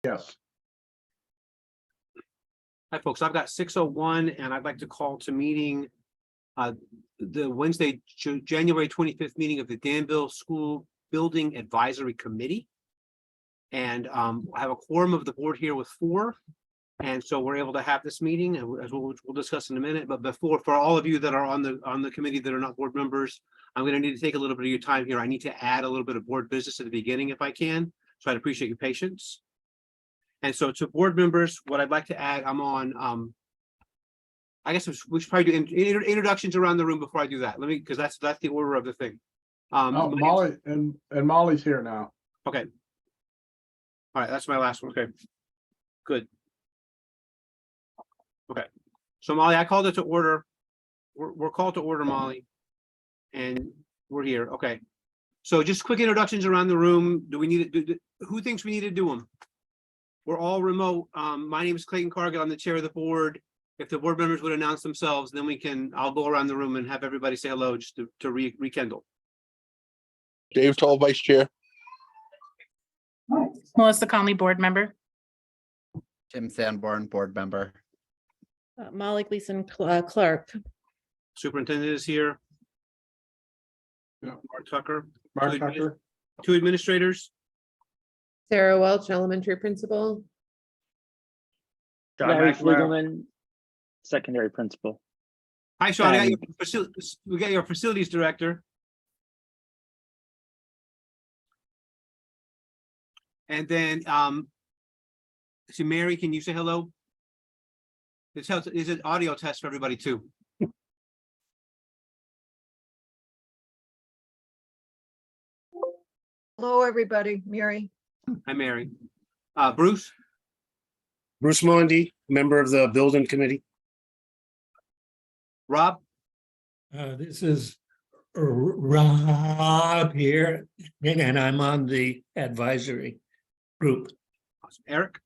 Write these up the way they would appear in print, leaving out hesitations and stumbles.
Yes. Hi, folks. I've got 6:01 and I'd like to call to meeting the Wednesday, January 25th meeting of the Danville School Building Advisory Committee. And I have a quorum of the board here with 4. And so we're able to have this meeting, as we'll discuss in a minute. But for all of you that are on the committee that are not board members, I'm going to need to take a little bit of your time here. I need to add a little bit of board business at the beginning if I can. So I'd appreciate your patience. And so to board members, what I'd like to add, I'm on, I guess we should probably do introductions around the room before I do that. Let me, because that's the order of the thing. Oh, Molly and Molly's here now. Okay. All right, that's my last one. Okay, good. Okay, so Molly, I called it to order. We're called to order, Molly, and we're here. Okay, so just quick introductions around the room. Do we need to do? Who thinks we need to do them? We're all remote. My name is Clayton Cargill. I'm the chair of the board. If the board members would announce themselves, then I'll go around the room and have everybody say hello just to rekindle. Dave Toll, vice chair. Melissa Conley, board member. Tim Sanborn, board member. Molly Gleason, clerk. Superintendent is here. Yeah. Mark Tucker. Mark Tucker. 2 administrators. Sarah Welch, elementary principal. John Larry McNamara. Fliegelman, secondary principal. Hi, Sean. We got your facilities director. And then, so Mary, can you say hello? It's an audio test for everybody too. Hello, everybody. Mary. Hi, Mary. Bruce. Bruce Mundy, member of the building committee. Rob. This is Rob here, and I'm on the advisory group. Awesome. Eric.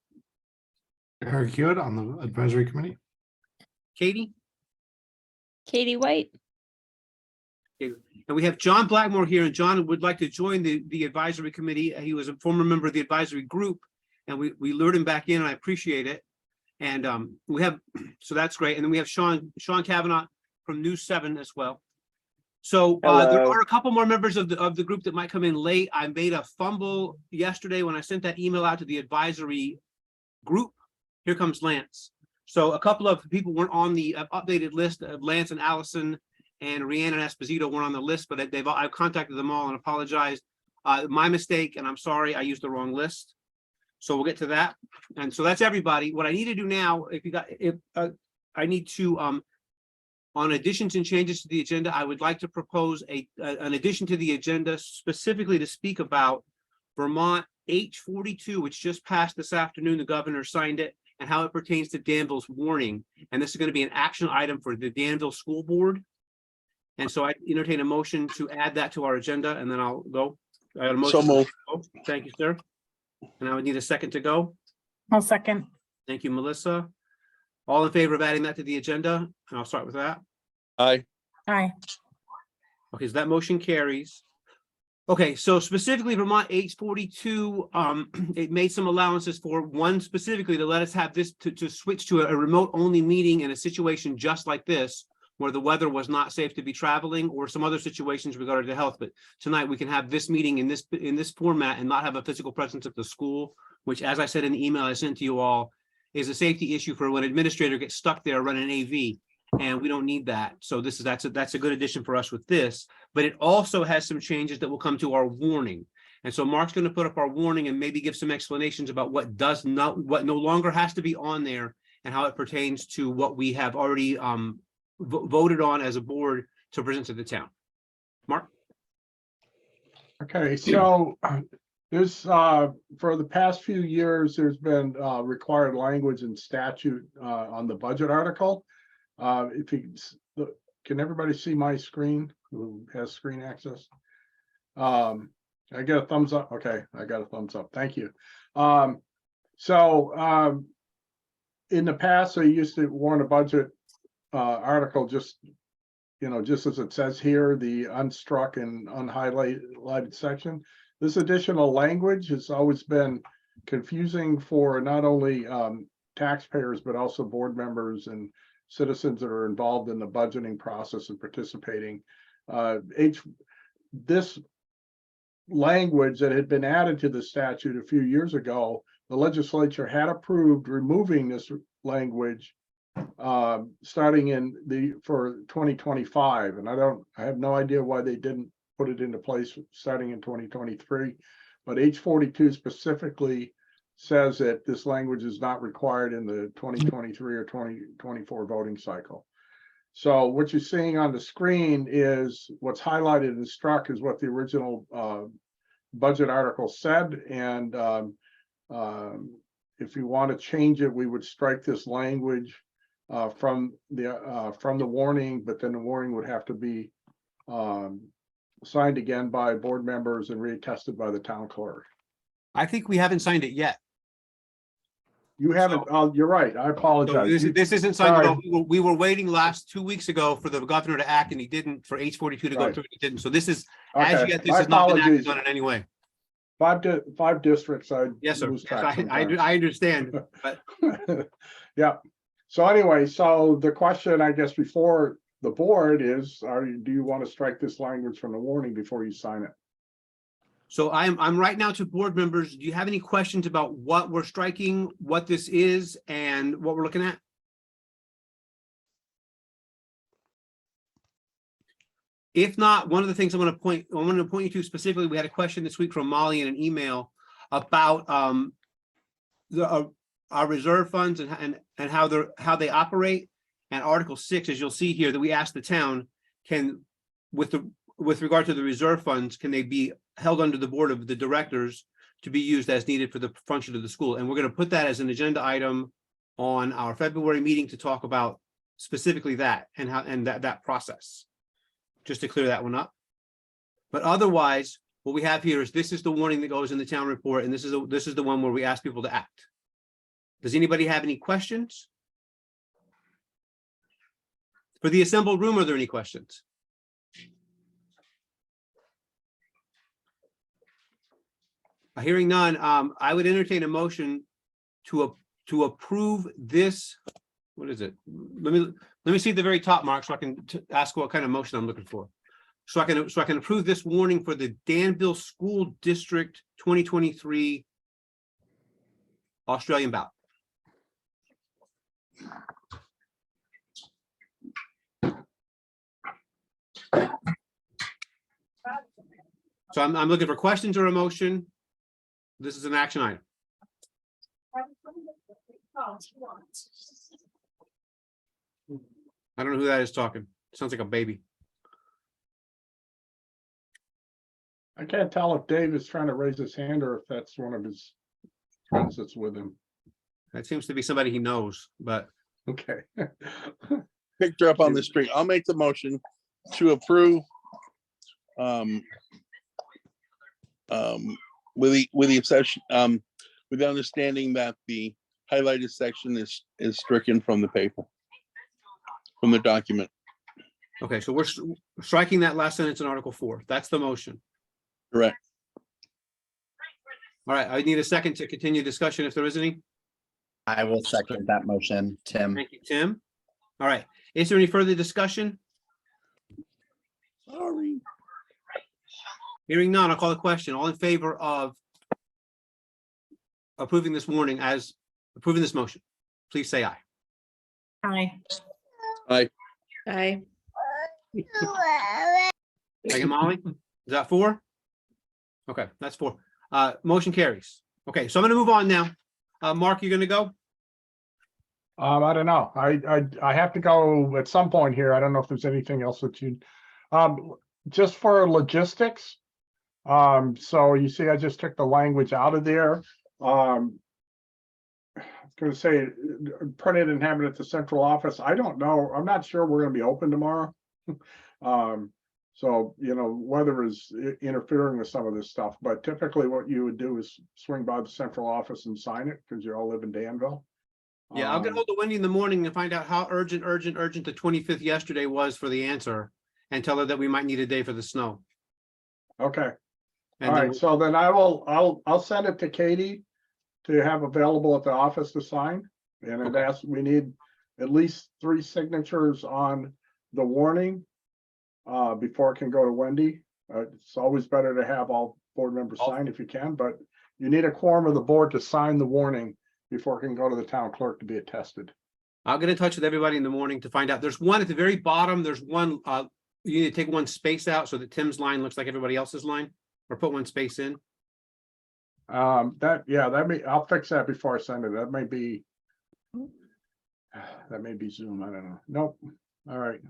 Eric Hewitt on the advisory committee. Katie. Katie White. Okay. And we have John Blackmore here, and John would like to join the advisory committee. He was a former member of the advisory group, and we lured him back in, and I appreciate it. And so that's great. And then we have Sean Kavanaugh from News 7 as well. So there are a couple more members of the group that might come in late. I made a fumble yesterday when I sent that email out to the advisory group. Here comes Lance. So a couple of people weren't on the updated list. Lance and Allison and Rhiannon Esposito weren't on the list, but I've contacted them all and apologized. My mistake, and I'm sorry, I used the wrong list. So we'll get to that. And so that's everybody. What I need to do now, I need to, on additions and changes to the agenda, I would like to propose an addition to the agenda specifically to speak about Vermont H42, which just passed this afternoon. The governor signed it, and how it pertains to Danville's warning. And this is going to be an action item for the Danville School Board. And so I entertain a motion to add that to our agenda, and then I'll go. I got a motion. So moved. Thank you, sir. And I would need a second to go. I'll second. Thank you, Melissa. All in favor of adding that to the agenda? And I'll start with that. Aye. Aye. Okay, so that motion carries. Okay, so specifically Vermont H42, it made some allowances for one specifically to let us have this to switch to a remote only meeting in a situation just like this, where the weather was not safe to be traveling or some other situations regarding to health. But tonight we can have this meeting in this format and not have a physical presence at the school, which, as I said in the email I sent to you all, is a safety issue for when an administrator gets stuck there running AV. And we don't need that. So that's a good addition for us with this, but it also has some changes that will come to our warning. And so Mark's going to put up our warning and maybe give some explanations about what no longer has to be on there and how it pertains to what we have already voted on as a board to present to the town. Mark. Okay, so there's for the past few years, there's been required language and statute on the budget article. If you can everybody see my screen who has screen access? I get a thumbs up. Okay, I got a thumbs up. Thank you. So in the past, I used to warn a budget article just as it says here, the unstruck and unhighlighted section. This additional language has always been confusing for not only taxpayers, but also board members and citizens that are involved in the budgeting process and participating. This language that had been added to the statute a few years ago, the legislature had approved removing this language starting for 2025. And I have no idea why they didn't put it into place starting in 2023. But H42 specifically says that this language is not required in the 2023 or 2024 voting cycle. So what you're seeing on the screen is what's highlighted and struck is what the original budget article said. And if you want to change it, we would strike this language from the warning, but then the warning would have to be signed again by board members and reattested by the town clerk. I think we haven't signed it yet. You haven't, you're right, I So apologize. this isn't signed at all. Sorry. We were waiting 2 weeks ago for the governor to act and he didn't, for H42 to go Right. through, he didn't. So this is, as Okay, yet, this my has not been acted apologies. on in any way. Five districts, I Yes, sir. lose Yes, track sometimes. I understand, but Yeah, so anyway, so the question, I guess, before the board is, do you want to strike this language from the warning before you sign it? so I'm right now to board members. Do you have any questions about what we're striking, what this is, and what we're looking at? If not, one of the things I want to point you to specifically, we had a question this week from Molly in an email about our reserve funds and how they operate. And Article 6, as you'll see here, that we asked the town, with regard to the reserve funds, can they be held under the board of the directors to be used as needed for the function of the school? And we're going to put that as an agenda item on our February meeting to talk about specifically that and that process. Just to clear that one up. But otherwise, what we have here is this is the warning that goes in the town report, and this is the one where we ask people to act. Does anybody have any questions? For the assembled room, are there any questions? Hearing none, I would entertain a motion to approve this. What is it? Let me see at the very top, Mark, so I can ask what kind of motion I'm looking for. So I can approve this warning for the Danville School District 2023 Australian ballot. So I'm looking for questions or a motion. This is an action item. I don't know who that is talking. Sounds like a baby. I can't tell if Dave is trying to raise his hand or if that's one of his friends that's with him. That seems to be somebody he knows, but Okay. Picked her up on the street. I'll make the motion to approve. With the exception, with the understanding that the highlighted section is stricken from the paper, from the document. okay, so we're striking that last sentence in Article 4. That's the motion. Correct. All right, I need a second to continue discussion if there is any. I will second that motion, Tim. Thank you, Tim. All right, is there any further discussion? Sorry. Hearing none, I'll call the question. All in favor of approving this warning as approving this motion, please say aye. Aye. Aye. Second, Molly, is that 4? Okay, that's 4. Motion carries. Okay, so I'm gonna move on now. Mark, you gonna go? I don't know. I have to go at some point here. I don't know if there's anything else that you, just for logistics. So you see, I just took the language out of there. I was gonna say, print it and have it at the central office. I don't know. I'm not sure we're gonna be open tomorrow. So, weather is interfering with some of this stuff, but typically what you would do is swing by the central office and sign it because you all live in Danville. Yeah, I'll get hold of Wendy in the morning and find out how urgent the 25th yesterday was for the answer and tell her that we might need a day for the snow. Okay. And All then right, so then I'll send it to Katie. to have available at the office to sign. And it Okay. asks, we need at least 3 signatures on the warning before it can go to Wendy. It's always better to have all board members sign if you can, but you need a quorum of the board to sign the warning before it can go to the town clerk to be attested. I'll get in touch with everybody in the morning to find out. There's one at the very bottom. There's one, you need to take one space out so that Tim's line looks like everybody else's line, or put one space in. I'll fix that before I send it. That may be Zoom. I don't know. Nope. All right.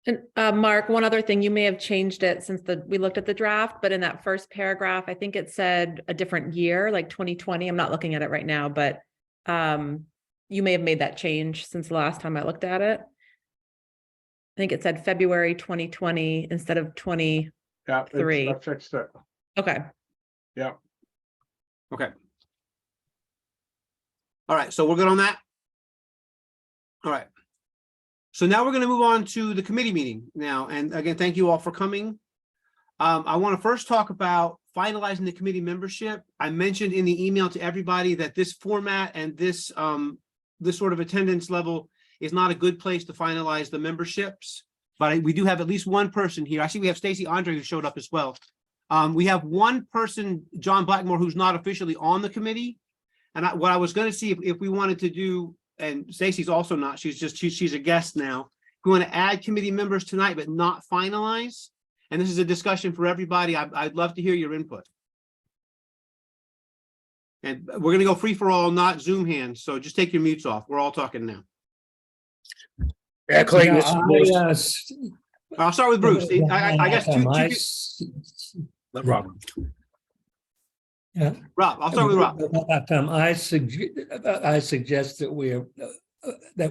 And Mark, one other thing, you may have changed it since we looked at the draft, but in that first paragraph, I think it said a different year, like 2020. I'm not looking at it right now, but you may have made that change since the last time I looked at it. I think it said February 2020 instead of 20. Yeah, 3. I fixed it. Okay. Yeah. Okay. All right, so we're good on that? All right. So now we're going to move on to the committee meeting now. And again, thank you all for coming. I want to first talk about finalizing the committee membership. I mentioned in the email to everybody that this format and this sort of attendance level is not a good place to finalize the memberships, but we do have at least one person here. I see we have Stacy Andre who showed up as well. We have one person, John Blackmore, who's not officially on the committee. And what I was going to see if we wanted to do, and Stacy's also not, she's a guest now. We want to add committee members tonight, but not finalize. And this is a discussion for everybody. I'd love to hear your input. And we're going to go free for all, not Zoom hands. So just take your mutes off. We're all talking now. Yeah, Clayton, this is Bruce. I'll start with Bruce. I guess Rob. Yeah. Rob, I'll start with Rob. I suggest that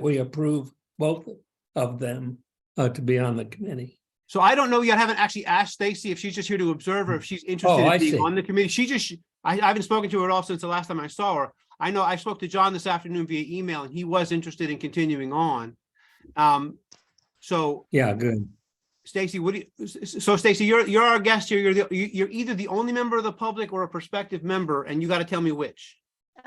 we approve both of them to be on the committee. So I don't know yet. I haven't actually asked Stacy if she's just here to observe or if she's interested Oh, in I being see. on the committee. I haven't spoken to her at all since the last time I saw her. I know I spoke to John this afternoon via email and he was interested in continuing on. So Yeah, good. Stacy, Stacy, you're our guest here. You're either the only member of the public or a prospective member, and you got to tell me which.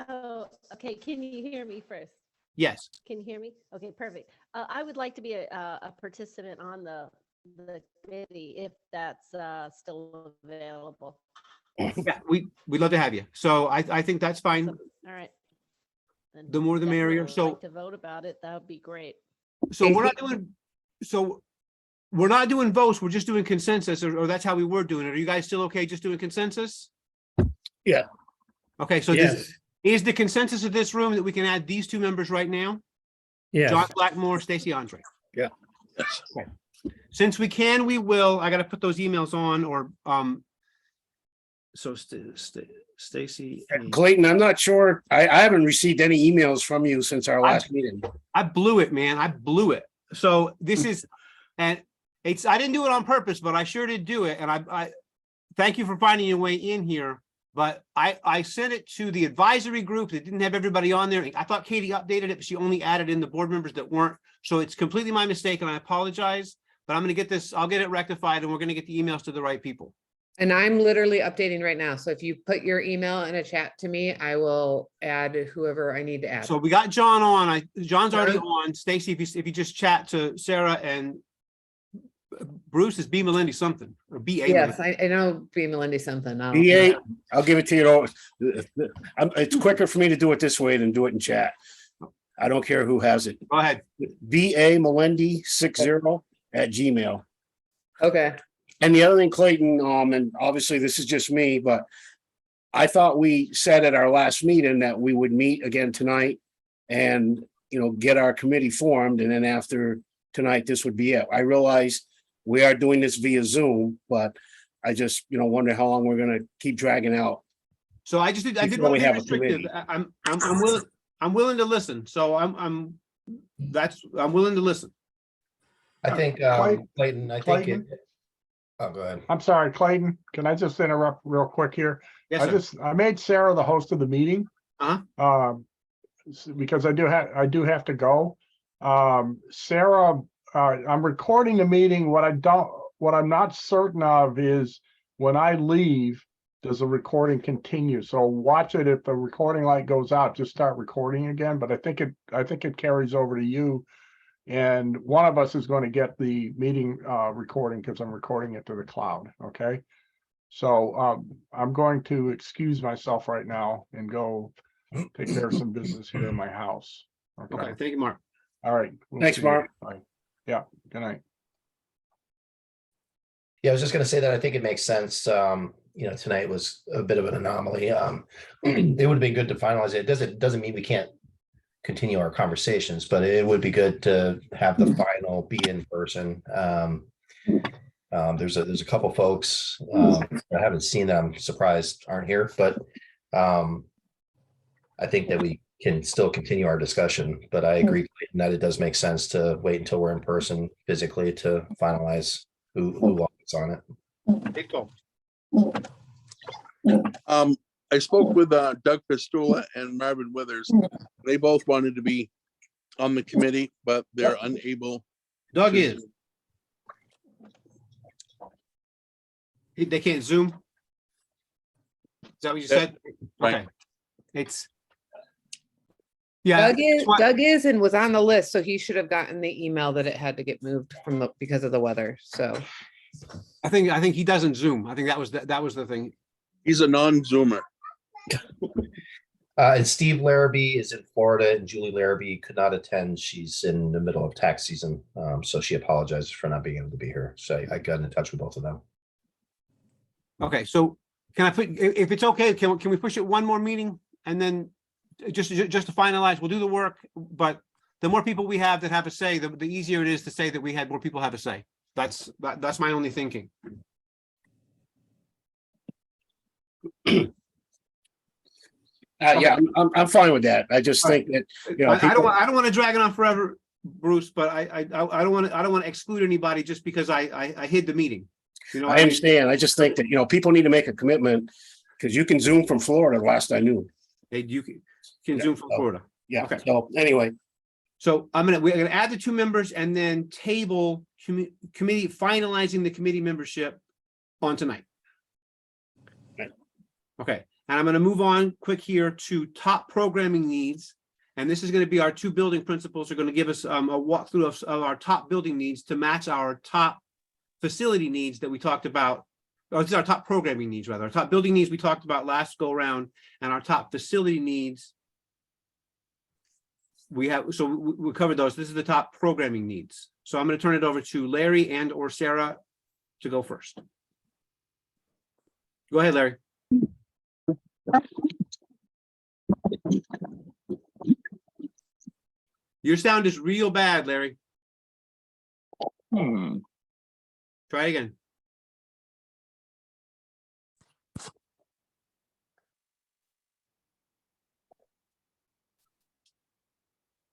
Oh, okay. Can you hear me first? Yes. Can you hear me? Okay, perfect. I would like to be a participant on the committee if that's still available. Yeah, we'd love to have you. So I think that's fine. Awesome. All right. Then The more the merrier. definitely So like to vote about it. That would be great. So we're not doing votes. We're just doing consensus, or that's how we were doing it. Are you guys still okay just doing consensus? Yeah. Okay, so Yes, is the consensus of this room that we can add these 2 members right now? John yes. Blackmore, Stacy Andre. Yeah. Yes. Okay. Since we can, we will. I got to put those emails on, or so Stacy. Clayton, I'm not sure. I haven't received any emails from you since our last meeting. I blew it, man. I blew it. So this is, and I didn't do it on purpose, but I sure did do it. And I thank you for finding your way in here. But I sent it to the advisory group that didn't have everybody on there. I thought Katie updated it, but she only added in the board members that weren't. So it's completely my mistake and I apologize, but I'm going to get this, I'll get it rectified and we're going to get the emails to the right people. And I'm literally updating right now. So if you put your email in a chat to me, I will add whoever I need to add. So we got John on. John's already on. Stacy, if you just chat to Sarah, and Bruce is B. Melindy something, or B.A. Yes, I know B. Melindy something. BA, I'll give it to you. It's quicker for me to do it this way than do it in chat. I don't care who has it. Go ahead. BA Melindy 60@gmail. Okay. And the other thing, Clayton, and obviously this is just me, but I thought we said at our last meeting that we would meet again tonight and, get our committee formed. And then after tonight, this would be it. I realize we are doing this via Zoom, but I just, wonder how long we're going to keep dragging out. So I did Before want we to be have a restrictive. committee. I'm willing to listen. So I'm willing to listen. I think, Clayton, I think Clayton? oh, go ahead. I'm sorry, Clayton, can I just interrupt real quick here? Yes, sir. I made Sarah the host of the meeting. Because I do have to go. Sarah, I'm recording the meeting. What I'm not certain of is when I leave, does the recording continue? So watch it. If the recording light goes out, just start recording again. But I think it carries over to you. And one of us is going to get the meeting recording because I'm recording it to the cloud. Okay. So I'm going to excuse myself right now and go take care of some business here in my house. Okay, thank you, Mark. All right. We'll Thanks, see you. Mark. Bye. Yeah. Good night. Yeah, I was just gonna say that I think it makes sense. Tonight was a bit of an anomaly. It would have been good to finalize it. Doesn't mean we can't continue our conversations, but it would be good to have the final be in person. There's a couple folks I haven't seen that I'm surprised aren't here, but I think that we can still continue our discussion. But I agree that it does make sense to wait until we're in person physically to finalize who wants on it. Big call. I spoke with Doug Pistula and Marvin Withers. They both wanted to be on the committee, but they're unable. Doug to is. Zoom. They can't Zoom? Is that what you said? right. Okay. It's. Yeah. Doug is and was on the list, so he should have gotten the email that it had to get moved because of the weather, so. I think he doesn't Zoom. I think that was the thing. He's a non-Zoomer. And Steve Larrabee is in Florida, and Julie Larrabee could not attend. She's in the middle of tax season, so she apologizes for not being able to be here. So I got in touch with both of them. Okay, so can I put, if it's okay, can we push it one more meeting and then just to finalize, we'll do the work, but the more people we have that have a say, the easier it is to say that we had more people have a say. That's my only thinking. Yeah, I'm fine with that. I just think that, I don't want to drag it on forever, Bruce, but I don't want to exclude anybody just because I hid the meeting. You know, I understand. I just think that, people need to make a commitment because you can Zoom from Florida, last I knew. You can Zoom from Florida. Yeah. Okay. So anyway, So we're gonna add the 2 members and then table committee, finalizing the committee membership on tonight. Okay. Okay, and I'm gonna move on quick here to top programming needs. And this is gonna be our 2 building principals are gonna give us a walkthrough of our top building needs to match our top facility needs that we talked about. Or this is our top programming needs, rather. Our top building needs we talked about last go around, and our top facility needs. We covered those. This is the top programming needs. So I'm going to turn it over to Larry and or Sarah to go first. Go ahead, Larry. Your sound is real bad, Larry. Try again.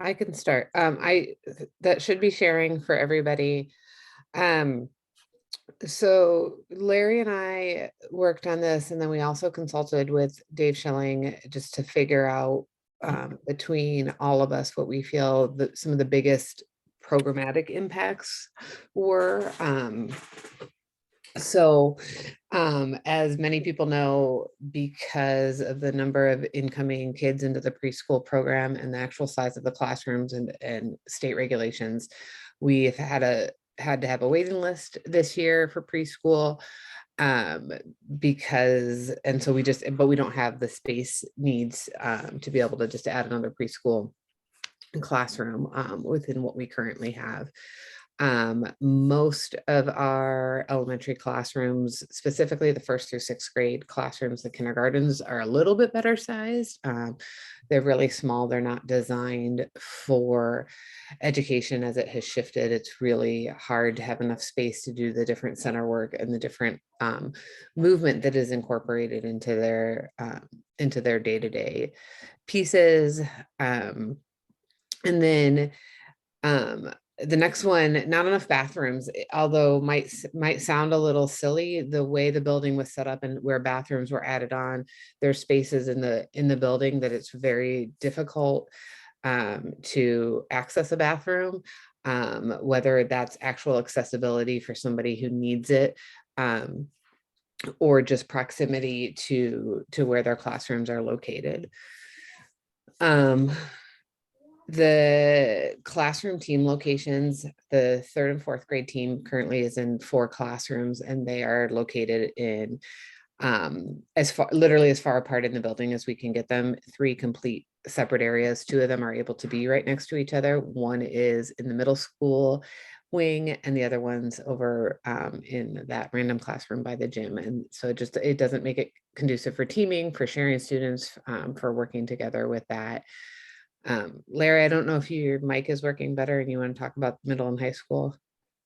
I can start. That should be sharing for everybody. So Larry and I worked on this, and then we also consulted with Dave Schilling just to figure out between all of us what we feel that some of the biggest programmatic impacts were. As many people know, because of the number of incoming kids into the preschool program and the actual size of the classrooms and state regulations, we've had to have a waiting list this year for preschool. But we don't have the space needs to be able to just add another preschool classroom within what we currently have. Most of our elementary classrooms, specifically the 1st through 6th grade classrooms, the kindergartens, are a little bit better sized. They're really small. They're not designed for education as it has shifted. It's really hard to have enough space to do the different center work and the different movement that is incorporated into their day-to-day pieces. And then the next one, not enough bathrooms, although might sound a little silly, the way the building was set up and where bathrooms were added on, there's spaces in the building that it's very difficult to access a bathroom, whether that's actual accessibility for somebody who needs it. or just proximity to where their classrooms are located. The classroom team locations, the 3rd and 4th grade team currently is in 4 classrooms, and they are located in literally as far apart in the building as we can get them. 3 complete separate areas. 2 of them are able to be right next to each other. One is in the middle school wing, and the other one's over in that random classroom by the gym. And so it doesn't make it conducive for teaming, for sharing students, for working together with that. Larry, I don't know if your mic is working better and you want to talk about middle and high school.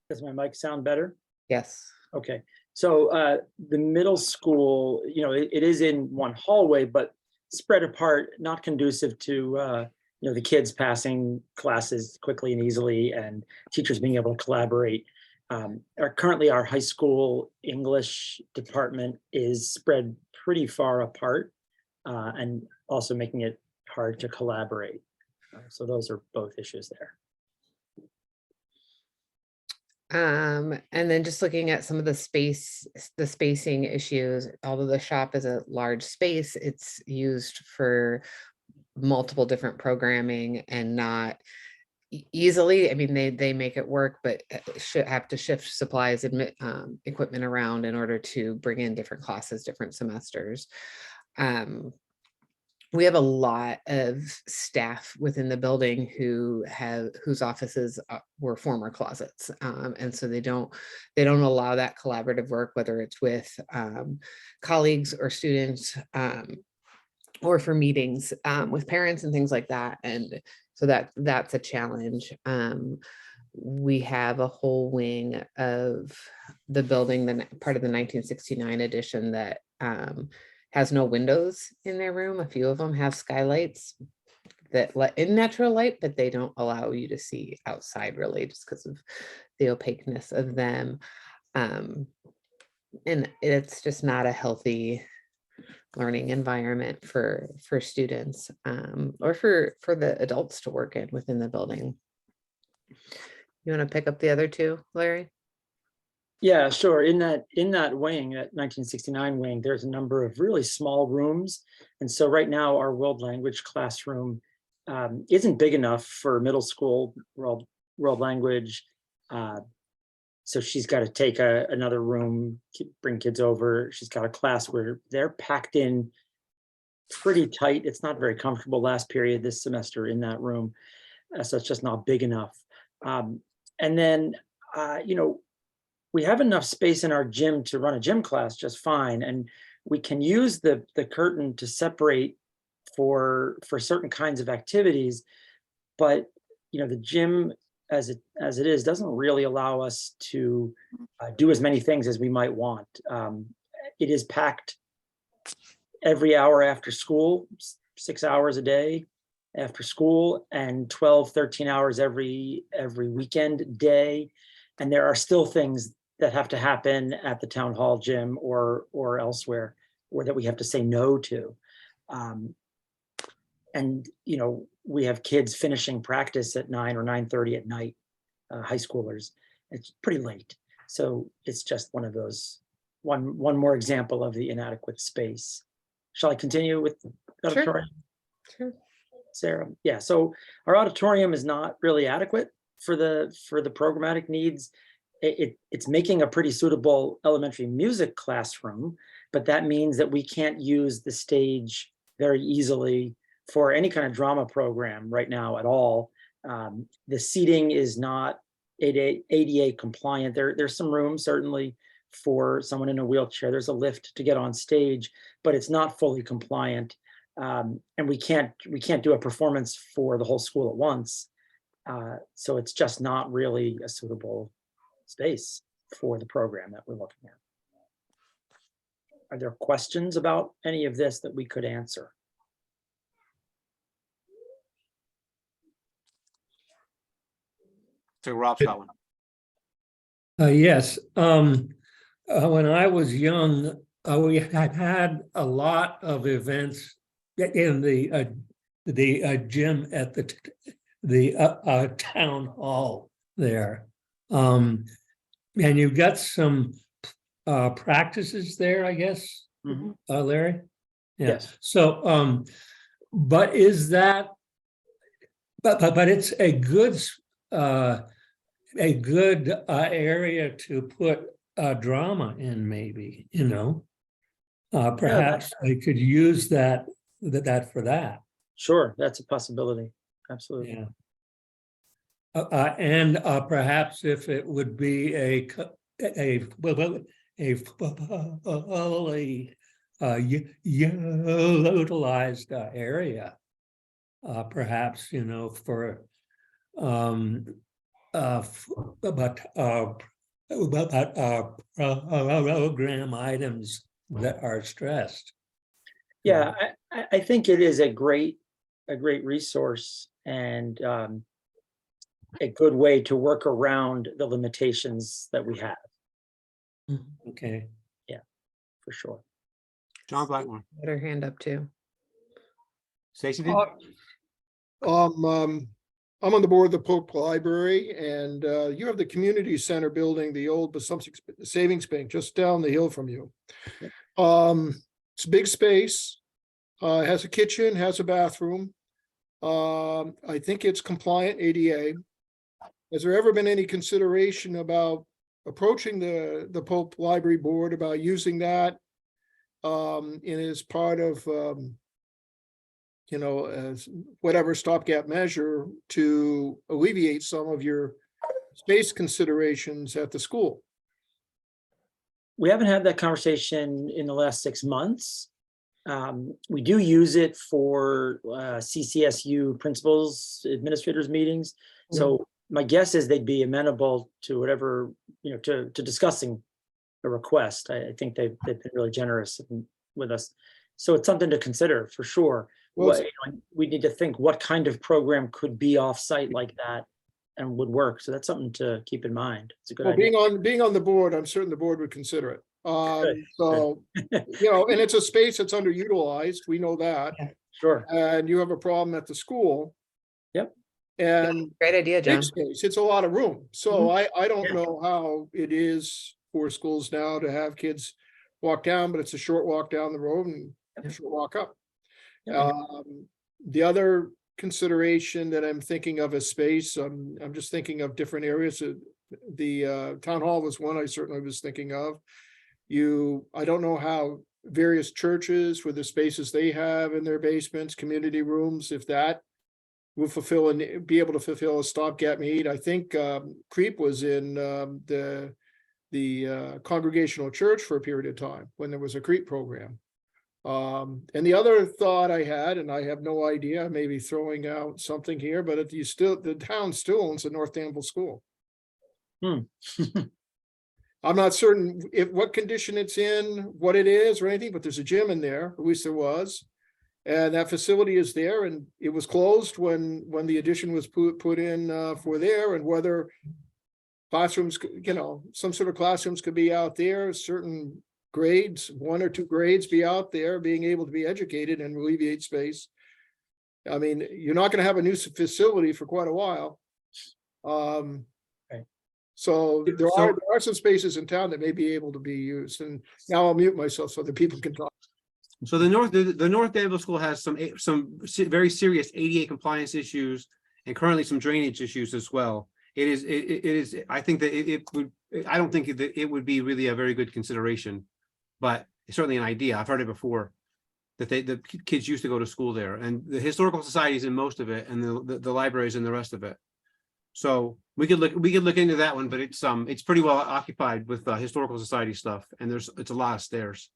Does my mic sound better? Yes. Okay, so the middle school, it is in one hallway, but spread apart, not conducive to the kids passing classes quickly and easily, and teachers being able to collaborate. Currently, our high school English department is spread pretty far apart, and also making it hard to collaborate. So those are both issues there. And then just looking at some of the spacing issues, although the shop is a large space, it's used for multiple different programming and not easily. I mean, they make it work, but should have to shift supplies and equipment around in order to bring in different classes, different semesters. We have a lot of staff within the building whose offices were former closets, and so they don't allow that collaborative work, whether it's with colleagues or students, or for meetings with parents and things like that. And so that's a challenge. We have a whole wing of the building, part of the 1969 edition, that has no windows in their room. A few of them have skylights that let in natural light, but they don't allow you to see outside really, just because of the opaqueness of them. And it's just not a healthy learning environment for students, or for the adults to work in within the building. You want to pick up the other 2, Larry? Yeah, sure. In that wing, that 1969 wing, there's a number of really small rooms. And so right now our world language classroom isn't big enough for middle school world language. So she's got to take another room, bring kids over. She's got a class where they're packed in pretty tight. It's not very comfortable last period this semester in that room. So it's just not big enough. And then, we have enough space in our gym to run a gym class just fine. And we can use the curtain to separate for certain kinds of activities. But, the gym as it is doesn't really allow us to do as many things as we might want. It is packed every hour after school, 6 hours a day after school, and 12, 13 hours every weekend day. And there are still things that have to happen at the town hall gym or elsewhere, or that we have to say no to. And, we have kids finishing practice at 9 or 9:30 at night, high schoolers. It's pretty late. So it's just one of those, one more example of the inadequate space. Shall I continue with the auditorium? Sure. Sarah? Yeah, so our auditorium is not really adequate for the programmatic needs. It's making a pretty suitable elementary music classroom, but that means that we can't use the stage very easily for any kind of drama program right now at all. The seating is not ADA compliant. There's some room certainly for someone in a wheelchair. There's a lift to get on stage, but it's not fully compliant. And we can't do a performance for the whole school at once. So it's just not really a suitable space for the program that we're looking at. Are there questions about any of this that we could answer? So Rob's got one. Yes, when I was young, we had a lot of events in the gym at the town hall there. And you've got some practices there, I guess, Mhm. Larry? Yeah, Yes. so, but is that, but it's a good, area to put drama in, maybe, you know? Perhaps I could use that for that, Sure, that's a possibility. Absolutely. yeah. And perhaps if it would be a fully utilized area. Perhaps, you know, for program items that are stressed. Yeah, I think it is a great resource and a good way to work around the limitations that we have, Okay. for sure. John Blackmore. Put her hand up too. Stacy did? I'm on the board of the Polk Library, and you have the community center building, the old Bassumpsic Savings Bank, just down the hill from you. It's a big space, has a kitchen, has a bathroom. I think it's compliant ADA. Has there ever been any consideration about approaching the Polk Library Board about using that in as part of you know, as whatever stopgap measure to alleviate some of your space considerations at the school? We haven't had that conversation in the last 6 months. We do use it for CCSU principals, administrators meetings. So my guess is they'd be amenable to whatever, you know, to discussing a request. I think they've been really generous with us. So it's something to consider for sure. Well, We need to think what kind of program could be offsite like that and would work. So that's something to keep in mind. It's a good well, idea. being on the board, I'm certain the board would consider it. So, you know, and it's a space that's underutilized. We know that. Sure. And you have a problem at the school. Yep. And Great idea, John. big space, it's a lot of room. So I don't know how it is for schools now to have kids walk down, but it's a short walk down the road and a short walk up. The other consideration that I'm thinking of as space, I'm just thinking of different areas. The town hall was one I certainly was thinking of. I don't know how various churches with the spaces they have in their basements, community rooms, if that will be able to fulfill a stopgap need. I think Creep was in the Congregational Church for a period of time when there was a Creep program. And the other thought I had, and I have no idea, maybe throwing out something here, but the town still owns the North Danville School. I'm not certain what condition it's in, what it is or anything, but there's a gym in there, at least there was. And that facility is there, and it was closed when the addition was put in for there, and whether classrooms, you know, some sort of classrooms could be out there, certain grades, 1 or 2 grades be out there, being able to be educated and alleviate space. I mean, you're not going to have a new facility for quite a while. So there are some spaces in town that may be able to be used. And now I'll mute myself so that people can talk. So the North Danville School has some very serious ADA compliance issues and currently some drainage issues as well. It is, I think that I don't think that it would be really a very good consideration, but it's certainly an idea. I've heard it before that the kids used to go to school there, and the historical society is in most of it, and the libraries in the rest of it. So we could look into that one, but it's pretty well occupied with historical society stuff, and it's a lot of stairs.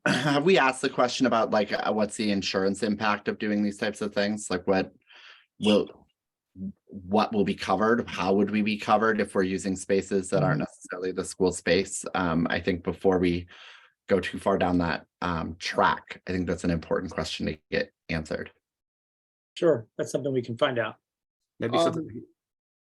Have we asked the question about like what's the insurance impact of doing these types of things? Like what will be covered? How would we be covered if we're using spaces that aren't necessarily the school space? I think before we go too far down that track, I think that's an important question to get answered. Sure, that's something we can find out. That'd be something.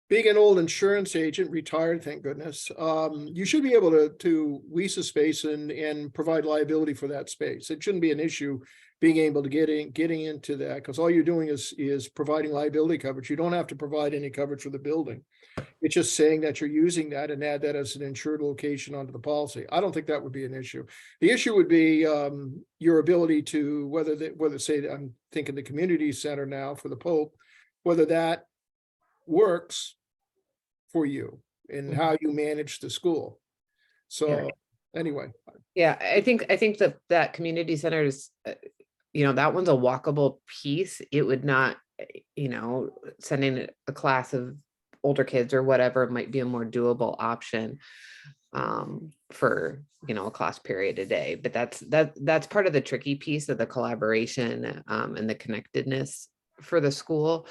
Being an old insurance agent, retired, thank goodness, you should be able to lease a space and provide liability for that space. It shouldn't be an issue being able to getting into that, because all you're doing is providing liability coverage. You don't have to provide any coverage for the building. It's just saying that you're using that and add that as an insured location onto the policy. I don't think that would be an issue. The issue would be your ability to, whether say, I'm thinking the community center now for the Pope, whether that works for you and how you manage the school. So anyway, Yeah, I think that community center is, that one's a walkable piece. It would not, sending a class of older kids or whatever might be a more doable option for, a class period a day. But that's part of the tricky piece of the collaboration and the connectedness for the school,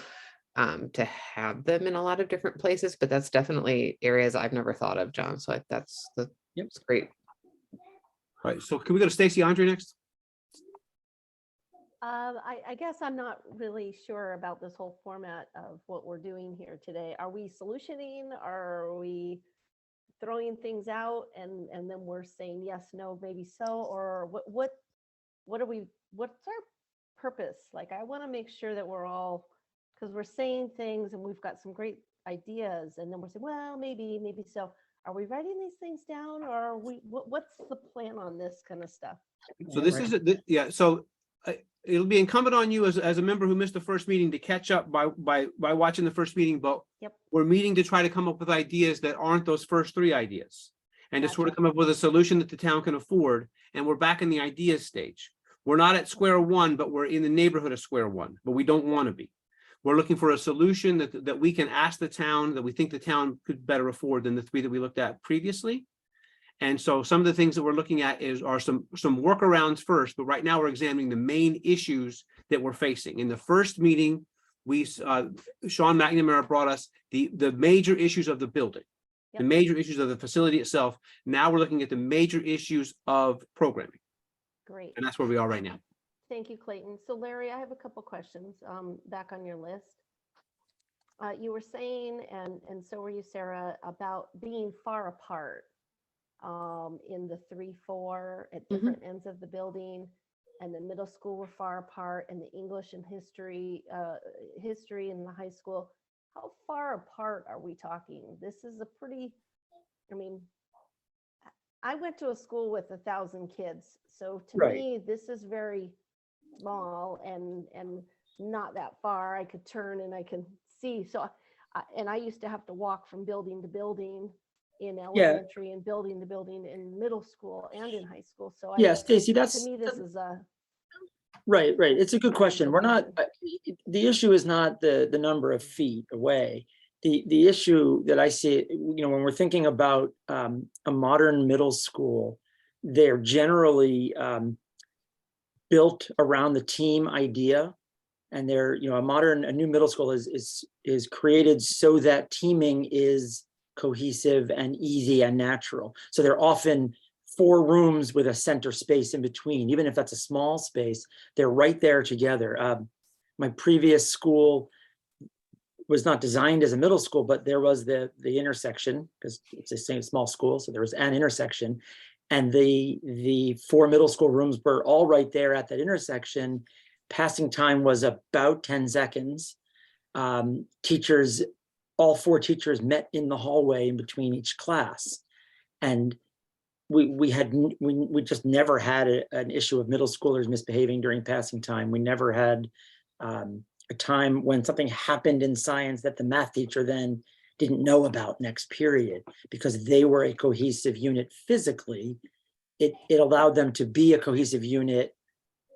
to have them in a lot of different places. But that's definitely areas I've never thought of, John. So that's great. All right, so can we go to Stacy Andre next? I guess I'm not really sure about this whole format of what we're doing here today. Are we solutioning? Are we throwing things out and then we're saying yes, no, maybe so? Or what's our purpose? Like, I want to make sure that we're all, because we're saying things and we've got some great ideas, and then we're saying, well, maybe so. Are we writing these things down, or are we, what's the plan on this kind of stuff? So this is, so it'll be incumbent on you as a member who missed the first meeting to catch up by watching the first meeting, but Yep. we're meeting to try to come up with ideas that aren't those first three ideas. And to sort of Gotcha. come up with a solution that the town can afford. And we're back in the ideas stage. We're not at square one, but we're in the neighborhood of square one, but we don't want to be. We're looking for a solution that we can ask the town, that we think the town could better afford than the three that we looked at previously. And so some of the things that we're looking at are some workarounds first, but right now we're examining the main issues that we're facing. In the first meeting, Sean McNamara brought us the major issues of the building, the Yep. major issues of the facility itself. Now we're looking at the major issues of programming, Great. and that's where we are right now. Thank you, Clayton. So Larry, I have a couple questions back on your list. You were saying, and so were you, Sarah, about being far apart in the 3-4 at different ends of the building, and the middle school were far apart, and the English and history in the high school. How far apart are we talking? This is a pretty, I went to a school with 1,000 kids. So to Right. me, this is very small and not that far. I could turn and I can see. So, and I used to have to walk from building to building in elementary and building to building in middle school and in high school. So Yeah, Stacy, to that's me, this is a, right. It's a good question. We're not, the issue is not the number of feet away. The issue that I see, when we're thinking about a modern middle school, they're generally built around the team idea. And they're, a new middle school is created so that teaming is cohesive and easy and natural. So they're often 4 rooms with a center space in between. Even if that's a small space, they're right there together. My previous school was not designed as a middle school, but there was the intersection, because it's the same small school. So there was an intersection, and the 4 middle school rooms were all right there at that intersection. Passing time was about 10 seconds. Teachers, all 4 teachers met in the hallway in between each class. And we just never had an issue of middle schoolers misbehaving during passing time. We never had a time when something happened in science that the math teacher then didn't know about next period, because they were a cohesive unit physically. It allowed them to be a cohesive unit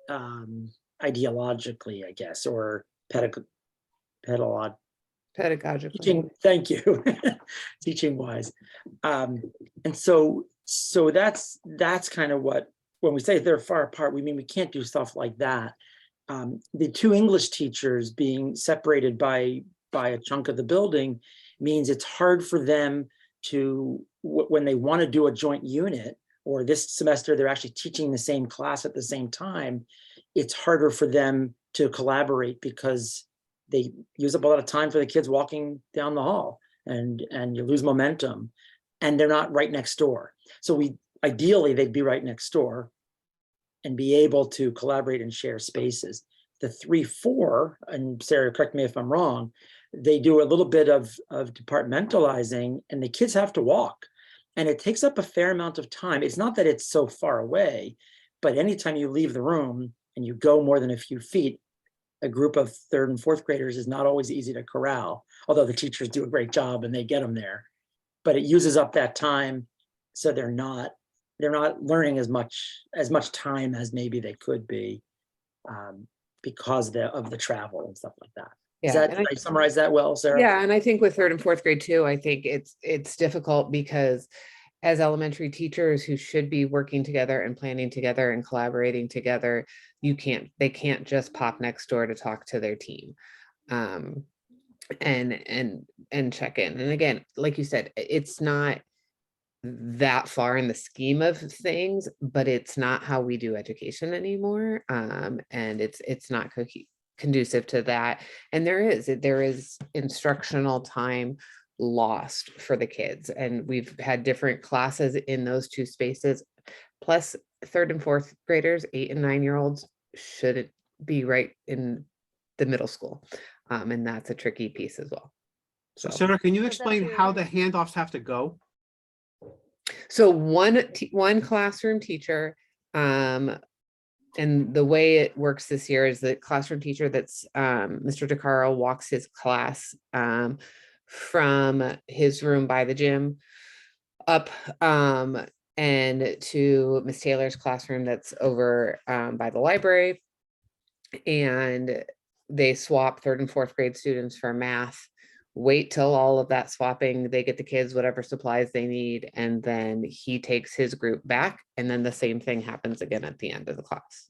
ideologically, I guess, or pedagogically. Teaching, thank you. Teaching wise. And so that's kind of what, when we say they're far apart, we mean we can't do stuff like that. The 2 English teachers being separated by a chunk of the building means it's hard for them to, when they want to do a joint unit, or this semester they're actually teaching the same class at the same time, it's harder for them to collaborate because they use up a lot of time for the kids walking down the hall, and you lose momentum, and they're not right next door. So ideally they'd be right next door, and be able to collaborate and share spaces. The 3-4, and Sarah, correct me if I'm wrong, they do a little bit of departmentalizing, and the kids have to walk. And it takes up a fair amount of time. It's not that it's so far away, but anytime you leave the room and you go more than a few feet, a group of 3rd and 4th graders is not always easy to corral, although the teachers do a great job and they get them there. But it uses up that time, so they're not learning as much time as maybe they could be, because of the travel and stuff like that. Yeah, Did I summarize that well, Sarah? Yeah, and I think with 3rd and 4th grade too, I think it's difficult because as elementary teachers who should be working together and planning together and collaborating together, they can't just pop next door to talk to their team. And check in. And again, like you said, it's not that far in the scheme of things, but it's not how we do education anymore. And it's not conducive to that. And there is instructional time lost for the kids. And we've had different classes in those two spaces. Plus 3rd and 4th graders, 8 and 9-year-olds should be right in the middle school. And that's a tricky piece as well. So Sarah, can you explain how the handoffs have to go? So one classroom teacher, and the way it works this year is the classroom teacher that's Mr. DeCaro walks his class from his room by the gym up and to Miss Taylor's classroom that's over by the library. And they swap 3rd and 4th grade students for math, wait till all of that swapping, they get the kids whatever supplies they need, and then he takes his group back, and then the same thing happens again at the end of the class.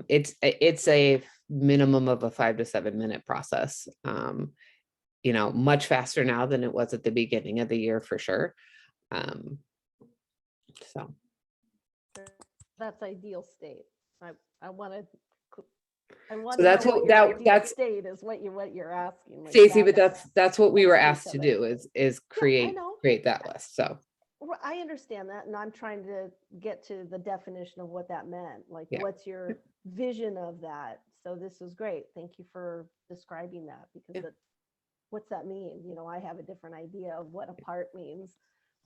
It's a minimum of a 5 to 7 minute process. Much faster now than it was at the beginning of the year for sure. So That's ideal state. I want to. So that's state is what you're asking. Like Stacy, but that's what we were piece asked of to it. do is create know. that list. So Well, I understand that, and I'm trying to get to the definition of what that meant. Like, Yeah. what's your vision of that? So this was great. Thank you for describing that, because what's that mean? I have a different idea of what a part means.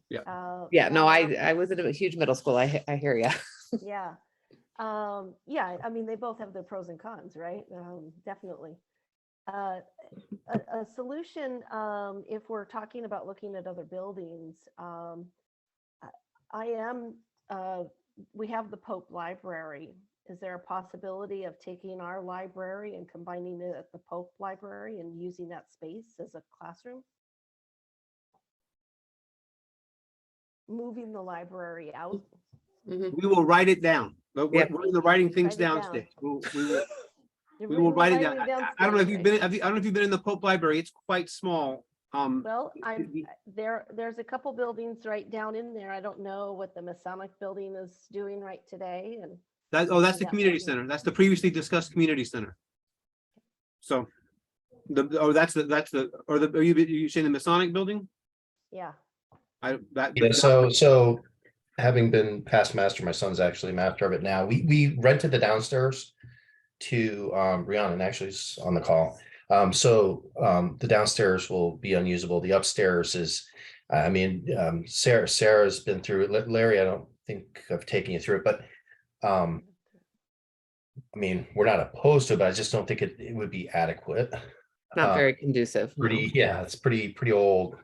Yeah. yeah, no, I was in a huge middle school. I hear you. Yeah. Yeah, I mean, they both have their pros and cons, right? Definitely. A solution, if we're talking about looking at other buildings, we have the Pope Library. Is there a possibility of taking our library and combining it at the Pope Library and using that space as a classroom? Moving the library out? We will write it down. But Yeah. we're in the writing things Write it down. downstairs. We will write it down. I don't know if you've been, I don't know if you've been in the Pope Library. It's quite small. Well, there's a couple buildings right down in there. I don't know what the Masonic building is doing right today, and that's the that community building. center. That's the previously discussed community center. So are you saying the Masonic building? yeah. Yeah, so having been past master, my son's actually master of it now. We rented the downstairs to Rihanna, and actually is on the call. The downstairs will be unusable. The upstairs is, Sarah's been through it. Larry, I don't think I've taken you through it, but we're not opposed to it, but I just don't think it would be adequate. Not very conducive. It's pretty old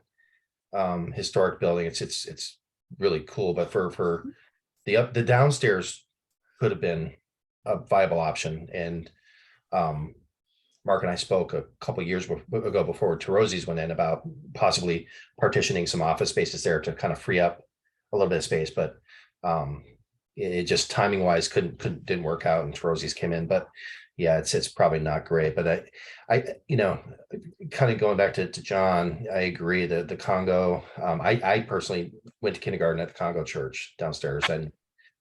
historic building. It's really cool, but for the downstairs could have been a viable option. And Mark and I spoke a couple years ago before Terozzi's went in about possibly partitioning some office spaces there to kind of free up a little bit of space, but it just timing wise didn't work out, and Terozzi's came in. But yeah, it's probably not great. But I kind of going back to John, I agree that the Congo, I personally went to kindergarten at the Congo Church downstairs, and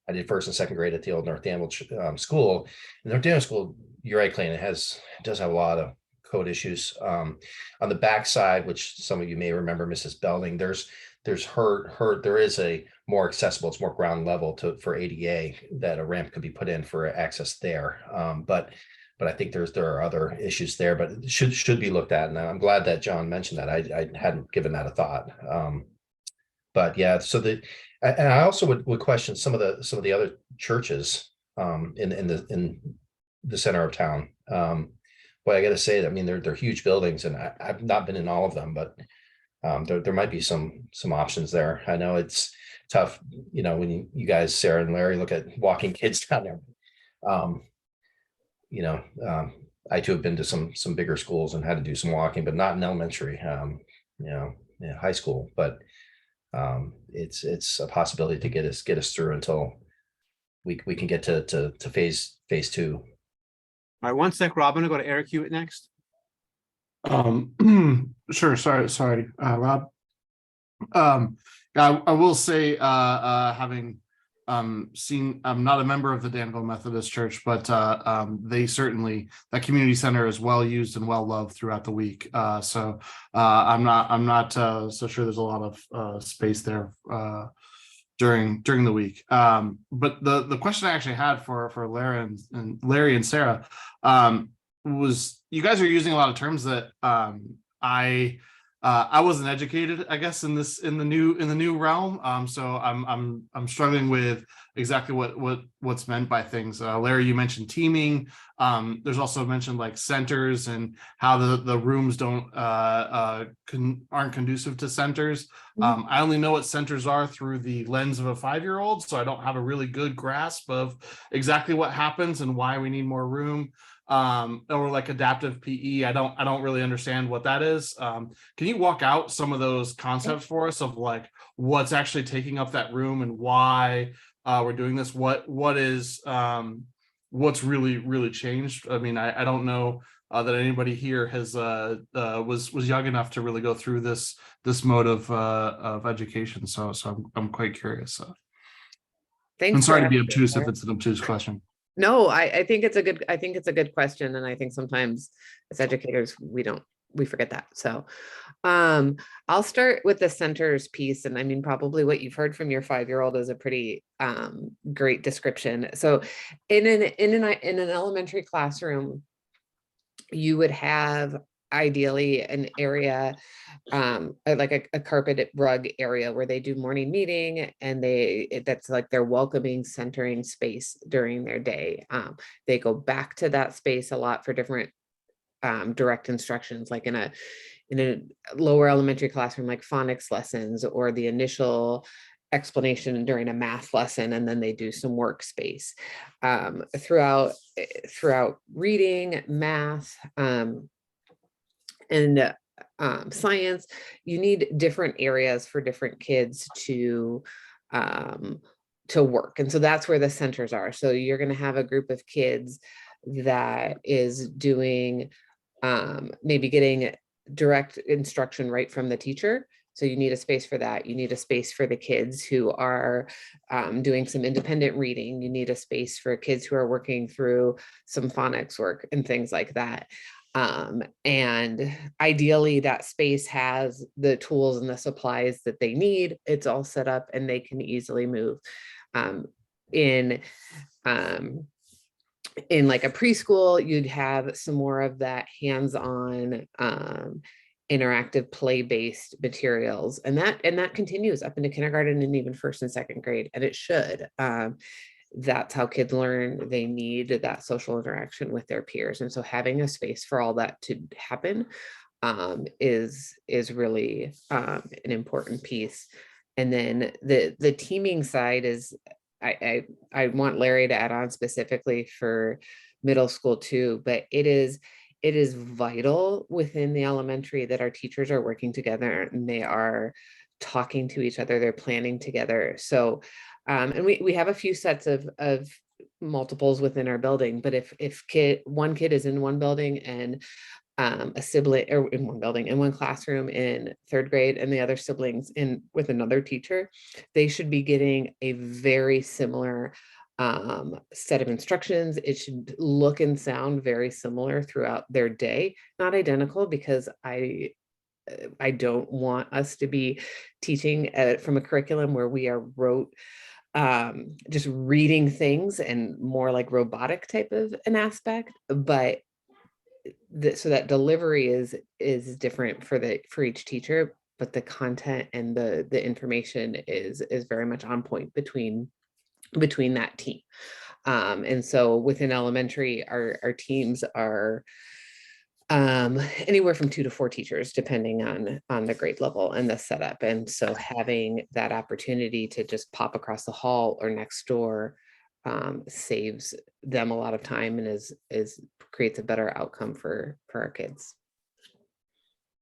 I did 1st and 2nd grade at the old North Danville school. And North Danville school, you're right, Clayton, it does have a lot of code issues. On the backside, which some of you may remember, Mrs. Belding, there is a more accessible, it's more ground level for ADA, that a ramp could be put in for access there. But I think there are other issues there, but it should be looked at. And I'm glad that John mentioned that. I hadn't given that a thought. But yeah, and I also would question some of the other churches in the center of town. But I got to say that, I mean, they're huge buildings, and I've not been in all of them, but there might be some options there. I know it's tough, when you guys, Sarah and Larry, look at walking kids down there. I too have been to some bigger schools and had to do some walking, but not in elementary, high school. But it's a possibility to get us through until we can get to phase two. All right, one sec, Rob. I'm gonna go to Eric Hewitt next. Sure. Sorry, Rob. I will say, having seen, I'm not a member of the Danville Methodist Church, but they certainly, that community center is well used and well loved throughout the week. So I'm not so sure there's a lot of space there during the week. But the question I actually had for Larry and Sarah was, you guys are using a lot of terms that I wasn't educated, I guess, in the new realm. So I'm struggling with exactly what's meant by things. Larry, you mentioned teaming. There's also mentioned like centers and how the rooms aren't conducive to centers. I only know what centers are through the lens of a 5-year-old, so I don't have a really good grasp of exactly what happens and why we need more room. Or like adaptive PE. I don't really understand what that is. Can you walk out some of those concepts for us of like what's actually taking up that room and why we're doing this? What is what's really changed? I mean, I don't know that anybody here has was young enough to really go through this mode of education. So I'm quite curious. Thanks. I'm sorry to be obtuse if it's an obtuse question. No, I think it's a good question. And I think sometimes as educators, we forget that. So I'll start with the centers piece. And I mean, probably what you've heard from your 5-year-old is a pretty great description. So in an elementary classroom, you would have ideally an area like a carpeted rug area where they do morning meeting, and that's like their welcoming, centering space during their day. They go back to that space a lot for different direct instructions, like in a lower elementary classroom, like phonics lessons or the initial explanation during a math lesson, and then they do some workspace throughout reading, math, and science. You need different areas for different kids to work. And so that's where the centers are. So you're going to have a group of kids that is doing maybe getting direct instruction right from the teacher. So you need a space for that. You need a space for the kids who are doing some independent reading. You need a space for kids who are working through some phonics work and things like that. And ideally that space has the tools and the supplies that they need. It's all set up and they can easily move. In like a preschool, you'd have some more of that hands-on interactive play-based materials, and that continues up into kindergarten and even 1st and 2nd grade, and it should. That's how kids learn. They need that social interaction with their peers. And so having a space for all that to happen is really an important piece. And then the teaming side is, I want Larry to add on specifically for middle school too, but it is vital within the elementary that our teachers are working together and they are talking to each other, they're planning together. So and we have a few sets of multiples within our building, but if one kid is in one building and a sibling, or in one building, in one classroom in 3rd grade, and the other siblings in with another teacher, they should be getting a very similar set of instructions. It should look and sound very similar throughout their day, not identical, because I I don't want us to be teaching from a curriculum where we are just reading things and more like robotic type of an aspect, but so that delivery is different for each teacher, but the content and the information is very much on point between that team. And so within elementary, our teams are anywhere from 2 to 4 teachers, depending on the grade level and the setup. And so having that opportunity to just pop across the hall or next door saves them a lot of time and creates a better outcome for our kids.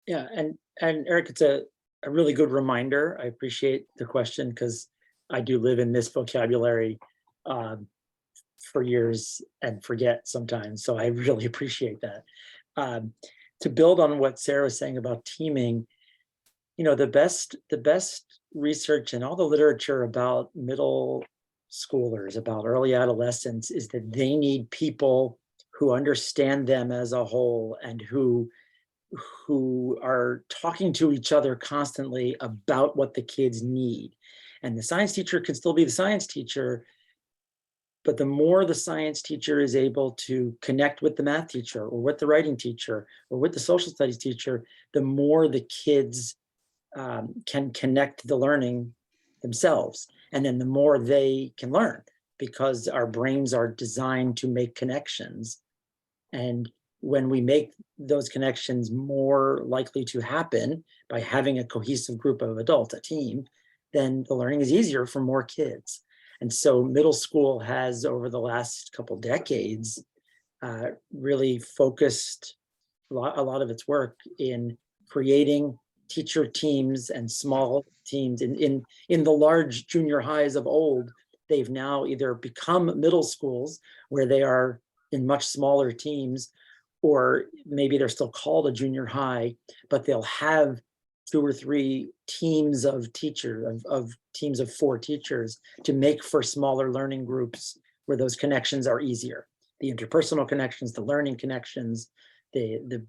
Yeah, and Eric, it's a really good reminder. I appreciate the question because I do live in this vocabulary for years and forget sometimes. So I really appreciate that. To build on what Sarah was saying about teaming, the best research and all the literature about middle schoolers, about early adolescents, is that they need people who understand them as a whole and who are talking to each other constantly about what the kids need. And the science teacher can still be the science teacher, but the more the science teacher is able to connect with the math teacher or with the writing teacher or with the social studies teacher, the more the kids can connect the learning themselves. And then the more they can learn, because our brains are designed to make connections. And when we make those connections more likely to happen by having a cohesive group of adults, a team, then the learning is easier for more kids. And so middle school has, over the last couple decades, really focused a lot of its work in creating teacher teams and small teams. In the large junior highs of old, they've now either become middle schools where they are in much smaller teams, or maybe they're still called a junior high, but they'll have 2 or 3 teams of teachers, of teams of 4 teachers, to make for smaller learning groups where those connections are easier. The interpersonal connections, the learning connections, the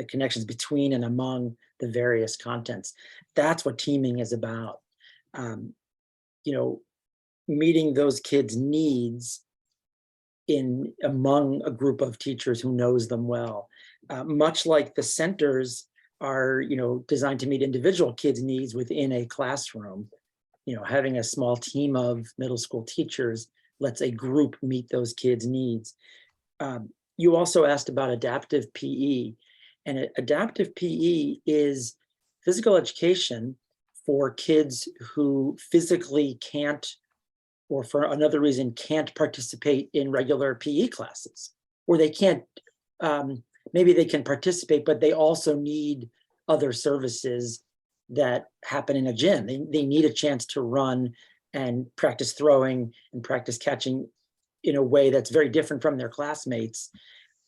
connections between and among the various contents. That's what teaming is about. Meeting those kids' needs among a group of teachers who knows them well. Much like the centers are designed to meet individual kids' needs within a classroom. Having a small team of middle school teachers lets a group meet those kids' needs. You also asked about adaptive PE, and adaptive PE is physical education for kids who physically can't, or for another reason can't participate in regular PE classes, or they can't, maybe they can participate, but they also need other services that happen in a gym. They need a chance to run and practice throwing and practice catching in a way that's very different from their classmates.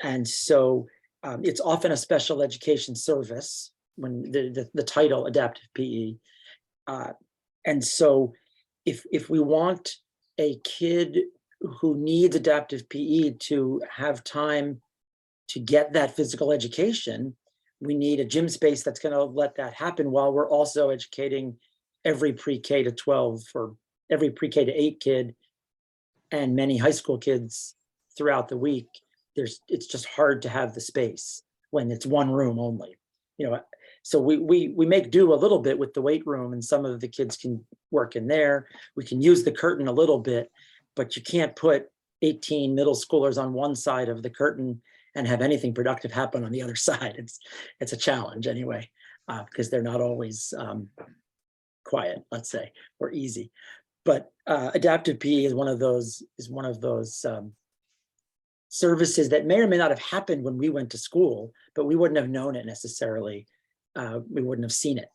And so it's often a special education service, when the title adaptive PE. And so if we want a kid who needs adaptive PE to have time to get that physical education, we need a gym space that's going to let that happen, while we're also educating every pre-K to 12 or every pre-K to 8 kid and many high school kids throughout the week. It's just hard to have the space when it's one room only. So we make do a little bit with the weight room, and some of the kids can work in there. We can use the curtain a little bit, but you can't put 18 middle schoolers on one side of the curtain and have anything productive happen on the other side. It's a challenge anyway, because they're not always quiet, let's say, or easy. But adaptive PE is one of those services that may or may not have happened when we went to school, but we wouldn't have known it necessarily. We wouldn't have seen it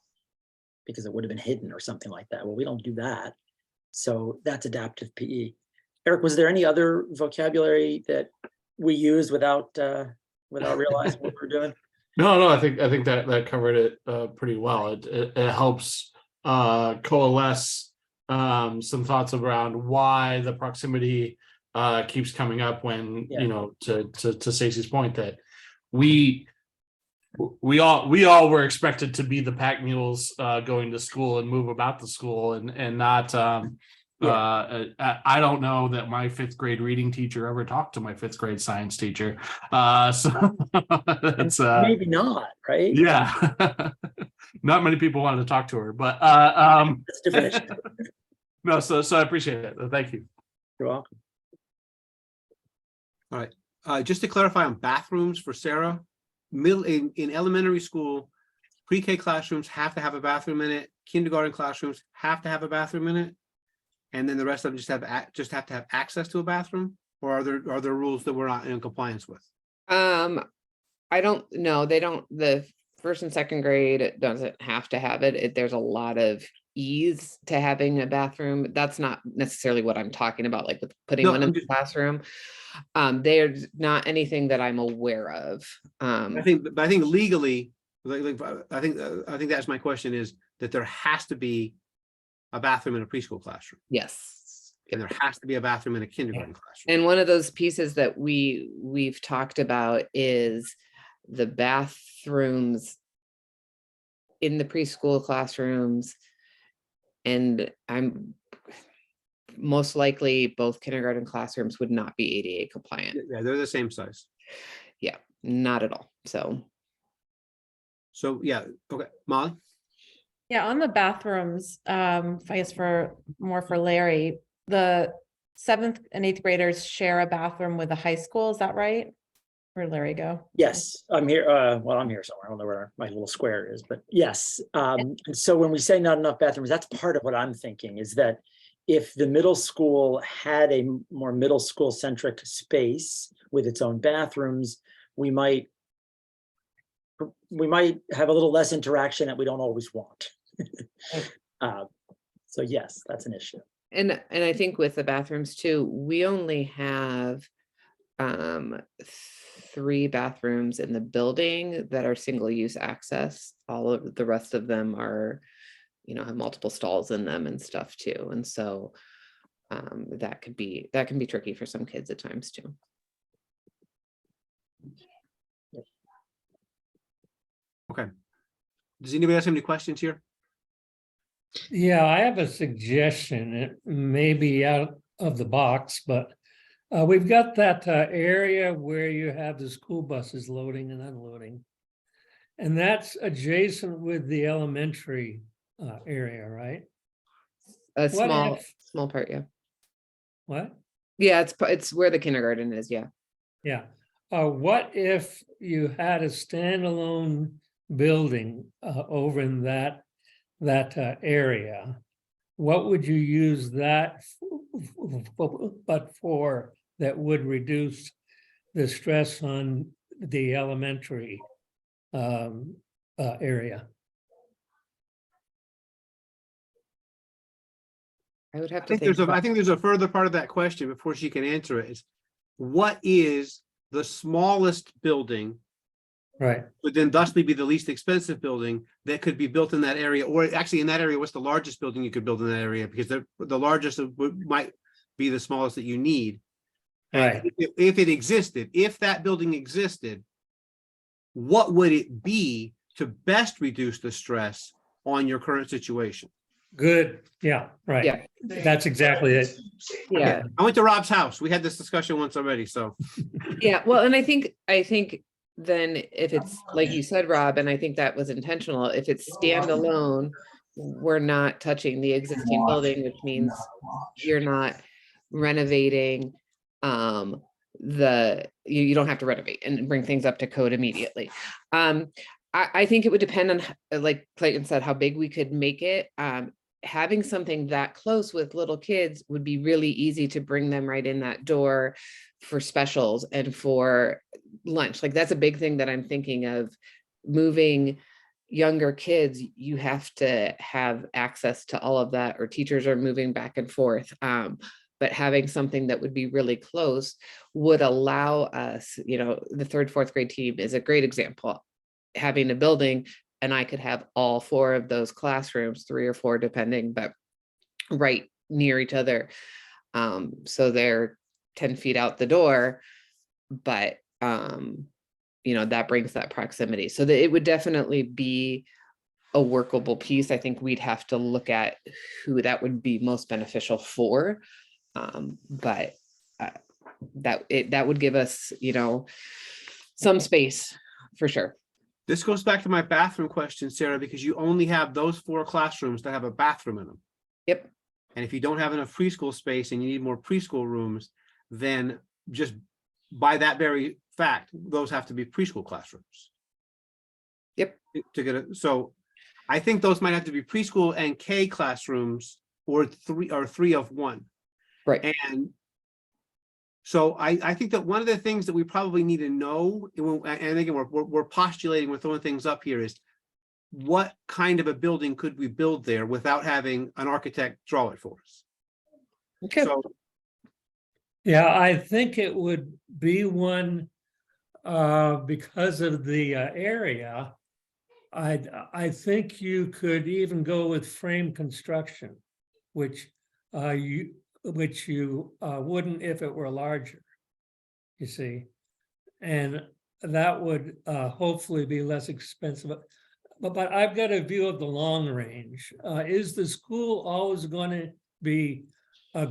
because it would have been hidden or something like that. Well, we don't do that. So that's adaptive PE. Eric, was there any other vocabulary that we used without realizing what we're doing? No, I think that covered it pretty well. It helps coalesce some thoughts around why the proximity keeps coming up when, to Stacey's point, that we we all were expected to be the pack mules going to school and move about the school and not I don't know that my 5th grade reading teacher ever talked to my 5th grade science teacher. So it's Maybe not, right? yeah. Not many people wanted to talk to her, but That's a different issue. no, so I appreciate it. Thank you. You're welcome. All right, just to clarify on bathrooms for Sarah, in elementary school, pre-K classrooms have to have a bathroom in it, kindergarten classrooms have to have a bathroom in it. And then the rest of them just have to have access to a bathroom, or are there rules that we're not in compliance with? I don't know. They don't, the 1st and 2nd grade, it doesn't have to have it. There's a lot of ease to having a bathroom. That's not necessarily what I'm talking about, like with putting No, one in I'm the just- classroom. There's not anything that I'm aware of. I think legally, I think that's my question, is that there has to be a bathroom in a preschool classroom, Yes. and there has to be a bathroom in a kindergarten classroom. And one of those pieces that we've talked about is the bathrooms in the preschool classrooms. And I'm most likely both kindergarten classrooms would not be ADA compliant. Yeah, they're the same size. Yeah, not at all. So So, yeah, okay, Molly? Yeah, on the bathrooms, I guess for Larry, the 7th and 8th graders share a bathroom with the high school, is that right? Where'd Larry go? Yes, I'm here. Well, I'm here somewhere. I don't know where my little square is, but yes. And so when we say not enough bathrooms, that's part of what I'm thinking, is that if the middle school had a more middle school centric space with its own bathrooms, we might have a little less interaction that we don't always want. So yes, that's an issue. and I think with the bathrooms too, we only have 3 bathrooms in the building that are single-use access. All of the rest of them are, have multiple stalls in them and stuff too. And so that can be tricky for some kids at times too. Okay. Does anybody else have any questions here? Yeah, I have a suggestion. It may be out of the box, but we've got that area where you have the school buses loading and unloading. And that's adjacent with the elementary area, right? A What small if- small part, yeah. What? Yeah, it's where the kindergarten is, yeah. Yeah. What if you had a standalone building over in that area? What would you use that for that would reduce the stress on the elementary area? I would have I to think think. I think there's a further part of that question before she can answer it, is what is the smallest building, Right. would then thusly be the least expensive building that could be built in that area? Or actually in that area, what's the largest building you could build in that area? Because the largest might be the smallest that you need. Right. If it existed, if that building existed, what would it be to best reduce the stress on your current situation? Good. Yeah, right. Yeah. That's exactly it. Yeah. I went to Rob's house. We had this discussion once already, so. Yeah, well, and I think then if it's like you said, Rob, and I think that was intentional, if it's standalone, we're not touching the existing building, which means you're not renovating you don't have to renovate and bring things up to code immediately. I think it would depend on, like Clayton said, how big we could make it. Having something that close with little kids would be really easy to bring them right in that door for specials and for lunch. Like that's a big thing that I'm thinking of. Moving younger kids, you have to have access to all of that, or teachers are moving back and forth. But having something that would be really close would allow us, the 3rd, 4th grade team is a great example. Having a building, and I could have all 4 of those classrooms, 3 or 4 depending, but right near each other. So they're 10 feet out the door, but that brings that proximity. So that it would definitely be a workable piece. I think we'd have to look at who that would be most beneficial for. But that would give us, some space for sure. This goes back to my bathroom question, Sarah, because you only have those 4 classrooms that have a bathroom in them. Yep. And if you don't have enough preschool space and you need more preschool rooms, then just by that very fact, those have to be preschool classrooms. Yep. To get it. So I think those might have to be preschool and K classrooms or three of one. Right. And so I think that one of the things that we probably need to know, and again, we're postulating, we're throwing things up here, is what kind of a building could we build there without having an architect draw it for us? Okay. So Yeah, I think it would be one because of the area. I think you could even go with frame construction, which you wouldn't if it were larger, you see. And that would hopefully be less expensive. But I've got a view of the long range. Is the school always going to be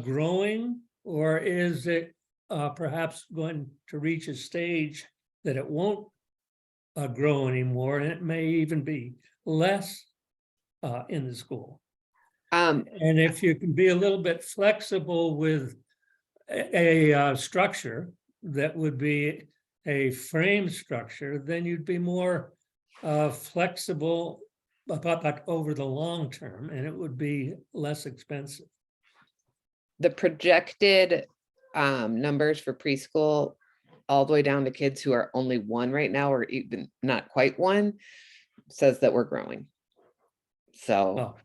growing, or is it perhaps going to reach a stage that it won't grow anymore, and it may even be less in the school? And if you can be a little bit flexible with a structure that would be a frame structure, then you'd be more flexible but over the long term, and it would be less expensive. The projected numbers for preschool, all the way down to kids who are only 1 right now, or even not quite 1, says that we're growing. So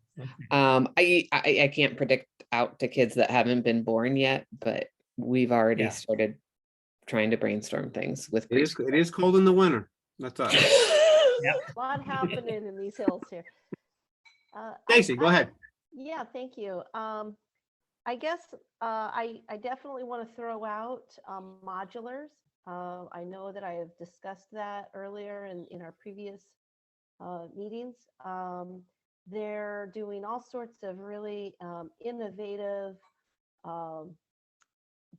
I can't predict out to kids that haven't been born yet, but we've already started trying to brainstorm things with it is cold in the winter. That's us. A lot happening in these hills here. Stacy, go ahead. Yeah, thank you. I guess I definitely want to throw out modulars. I know that I have discussed that earlier in our previous meetings. They're doing all sorts of really innovative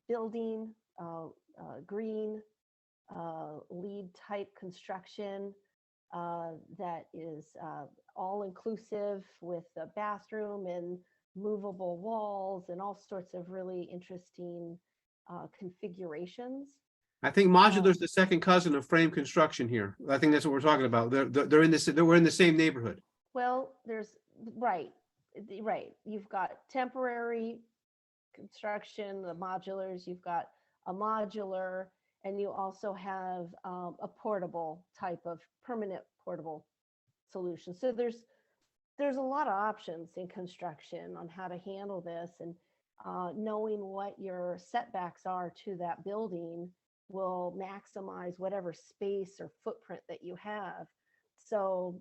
building, green LEED type construction that is all inclusive with a bathroom and movable walls and all sorts of really interesting configurations. I think modular is the second cousin of frame construction here. I think that's what we're talking about. We're in the same neighborhood. Well, there's right. You've got temporary construction, the modulars, you've got a modular, and you also have a portable type of permanent portable solution. So there's a lot of options in construction on how to handle this, and knowing what your setbacks are to that building will maximize whatever space or footprint that you have. So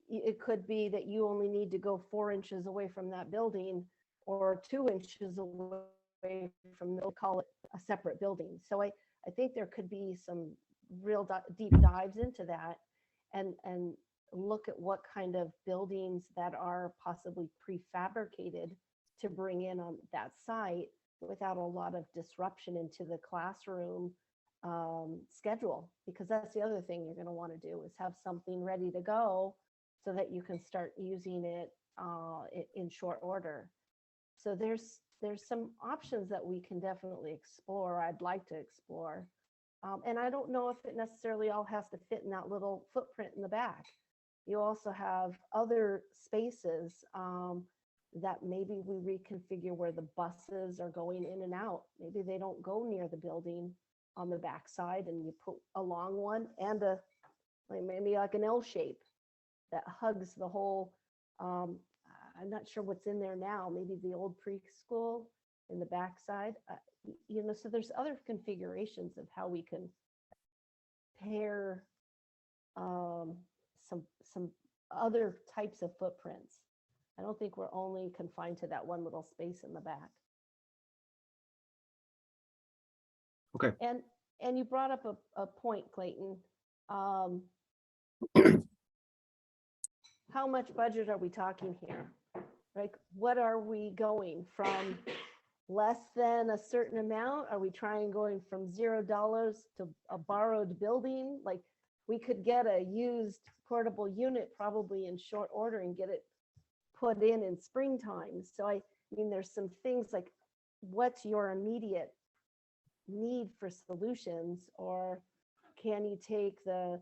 it could be that you only need to go 4 inches away from that building or 2 inches away from, they'll call it a separate building. So I think there could be some real deep dives into that and look at what kind of buildings that are possibly prefabricated to bring in on that site without a lot of disruption into the classroom schedule, because that's the other thing you're going to want to do is have something ready to go so that you can start using it in short order. So there's some options that we can definitely explore. I'd like to explore. And I don't know if it necessarily all has to fit in that little footprint in the back. You also have other spaces that maybe we reconfigure where the buses are going in and out. Maybe they don't go near the building on the backside, and you put a long one and maybe like an L shape that hugs the whole. I'm not sure what's in there now. Maybe the old preschool in the backside. So there's other configurations of how we can pair some other types of footprints. I don't think we're only confined to that one little space in the back. Okay. And And you brought up a point, Clayton. How much budget are we talking here? Like, what are we going from? Less than a certain amount? Are we trying going from $0 to a borrowed building? Like, we could get a used portable unit probably in short order and get it put in springtime. So I mean, there's some things like, what's your immediate need for solutions? Or can you take the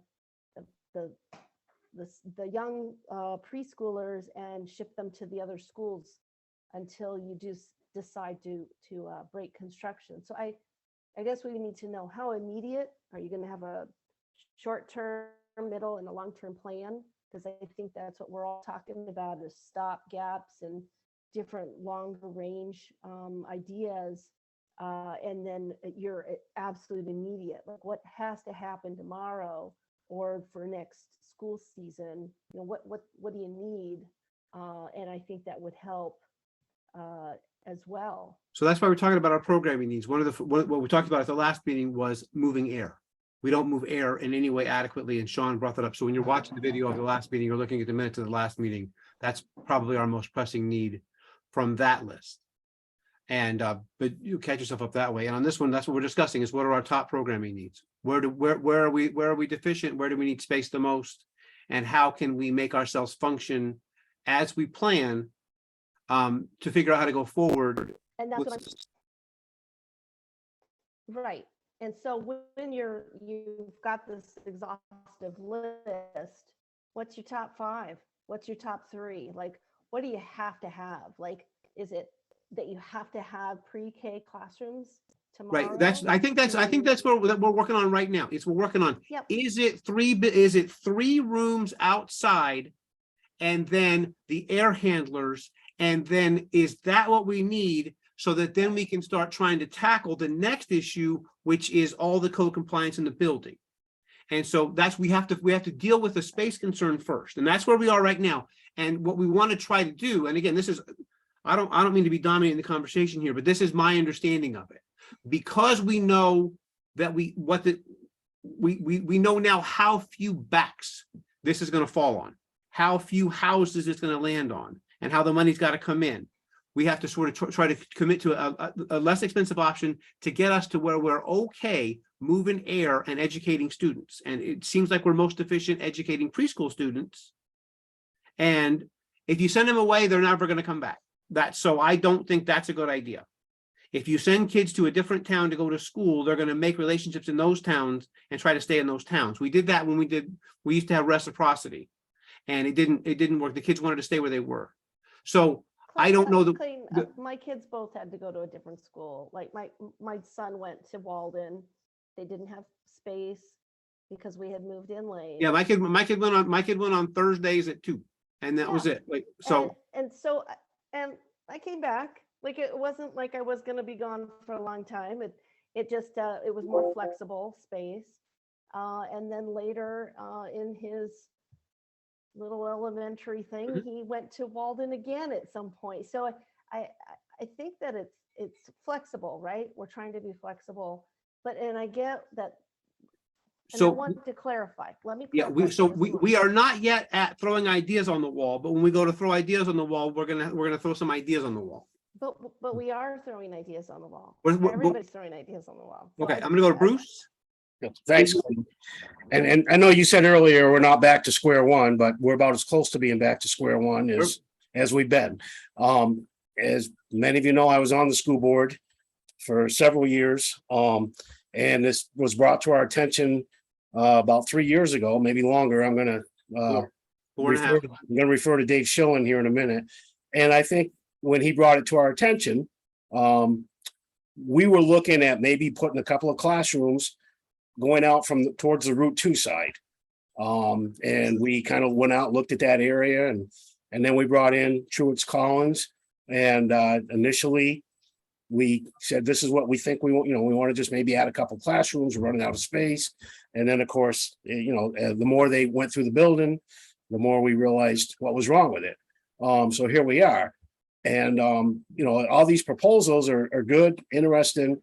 young preschoolers and ship them to the other schools until you decide to break construction? So I guess we need to know, how immediate are you going to have a short-term, middle, and a long-term plan? Because I think that's what we're all talking about, is stop gaps and different longer range ideas. And then your absolute immediate, like what has to happen tomorrow or for next school season? You know, what do you need? And I think that would help as well. So that's why we're talking about our programming needs. What we talked about at the last meeting was moving air. We don't move air in any way adequately, and Sean brought that up. So when you're watching the video of the last meeting, you're looking at the minutes of the last meeting, that's probably our most pressing need from that list. And but you catch yourself up that way. And on this one, that's what we're discussing, is what are our top programming needs? Where are we deficient? Where do we need space the most? And how can we make ourselves function as we plan to figure out how to go forward? And that's what right. And so when you've got this exhaustive list, what's your top 5? What's your top 3? Like, what do you have to have? Like, is it that you have to have pre-K classrooms tomorrow? Right. I think that's what we're working on right now. We're working on, Yep. is it 3 rooms outside and then the air handlers? And then is that what we need, so that then we can start trying to tackle the next issue, which is all the code compliance in the building. And so that's, we have to deal with the space concern first. And that's where we are right now. And what we want to try to do, and again, this is, I don't mean to be dominating the conversation here, but this is my understanding of it. Because we know that we know now how few backs this is going to fall on, how few houses it's going to land on, and how the money's got to come in. We have to sort of try to commit to a less expensive option to get us to where we're okay moving air and educating students. And it seems like we're most efficient educating preschool students. And if you send them away, they're never going to come back. So I don't think that's a good idea. If you send kids to a different town to go to school, they're going to make relationships in those towns and try to stay in those towns. We did that when we used to have reciprocity, and it didn't work. The kids wanted to stay where they were. So I don't know my kids both had to go to a different school. Like my son went to Walden. They didn't have space because we had moved in late. Yeah, my kid went on Thursdays at 2, and that was it. Like, so and I came back. Like, it wasn't like I was going to be gone for a long time. It just it was more flexible space. And then later in his little elementary thing, he went to Walden again at some point. So I think that it's flexible, right? We're trying to be flexible, and I get that. And I want to clarify. Let me. Yeah, we are not yet at throwing ideas on the wall, but when we go to throw ideas on the wall, we're gonna throw some ideas on the wall. But we are throwing ideas on the wall. We're- Everybody's throwing ideas on the wall. So Okay, I'm gonna go to Bruce. Thanks. And I know you said earlier, we're not back to square one, but we're about as close to being back to square one as we've been. As many of you know, I was on the school board for several years. And this was brought to our attention about 3 years ago, maybe longer. I'm gonna refer to Dave Schillen here in a minute. And I think when he brought it to our attention, we were looking at maybe putting a couple of classrooms going out towards the Route 2 side. And we kind of went out, looked at that area, and then we brought in Truett's Collins. And initially we said, this is what we think we want, we want to just maybe add a couple classrooms, we're running out of space. And then, of course, the more they went through the building, the more we realized what was wrong with it. So here we are. And, all these proposals are good, interesting,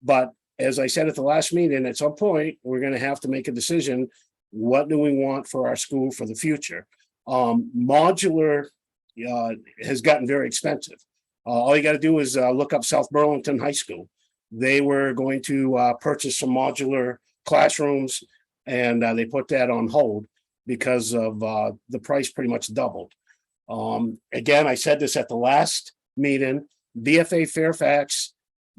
but as I said at the last meeting, at some point, we're gonna have to make a decision. What do we want for our school for the future? Modular has gotten very expensive. All you gotta do is look up South Burlington High School. They were going to purchase some modular classrooms, and they put that on hold because of the price pretty much doubled. Again, I said this at the last meeting, BFA Fairfax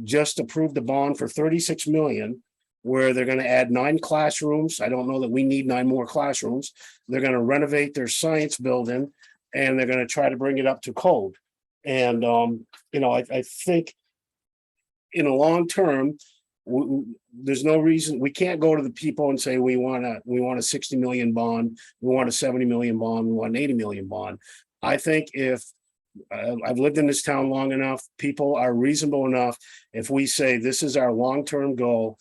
just approved a bond for 36 million, where they're gonna add 9 classrooms. I don't know that we need 9 more classrooms. They're gonna renovate their science building, and they're gonna try to bring it up to code. And, you know, I think in the long term, there's no reason, we can't go to the people and say, we want a 60 million bond, we want a 70 million bond, we want an 80 million bond. I think if I've lived in this town long enough, people are reasonable enough. If we say this is our long-term goal,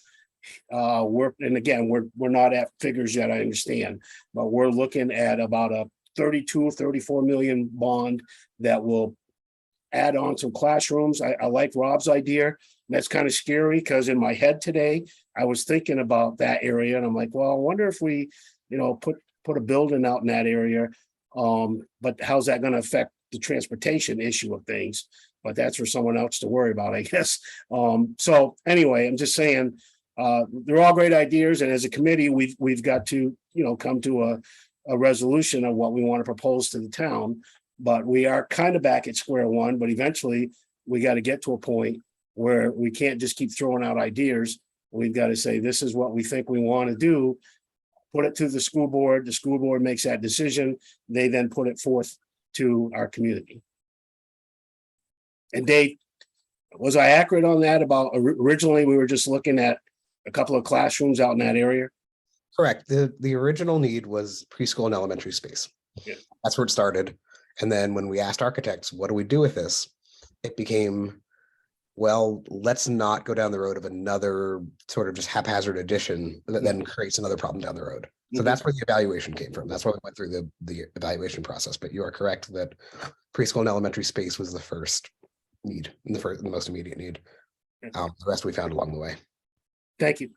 and again, we're not at figures yet, I understand, but we're looking at about a 34 million bond that will add on some classrooms. I like Rob's idea. That's kind of scary because in my head today, I was thinking about that area and I'm like, well, I wonder if we, you know, put a building out in that area. But how's that going to affect the transportation issue of things? But that's for someone else to worry about, I guess. So anyway, I'm just saying, they're all great ideas. And as a committee, we've got to, you know, come to a resolution of what we want to propose to the town. But we are kind of back at square one, but eventually we got to get to a point where we can't just keep throwing out ideas. We've got to say, this is what we think we want to do. Put it to the school board makes that decision. They then put it forth to our community. And Dave, was I accurate on that about originally we were just looking at a couple of classrooms out in that area? Correct. The original need was preschool and elementary space. Yeah. That's where it started. And then when we asked architects, what do we do with this? It became, well, let's not go down the road of another sort of just haphazard addition that then creates another problem down the road. So that's where the evaluation came from. That's why we went through the evaluation process. But you are correct that preschool and elementary space was the first need, the most immediate need. The rest we found along the way. Thank you.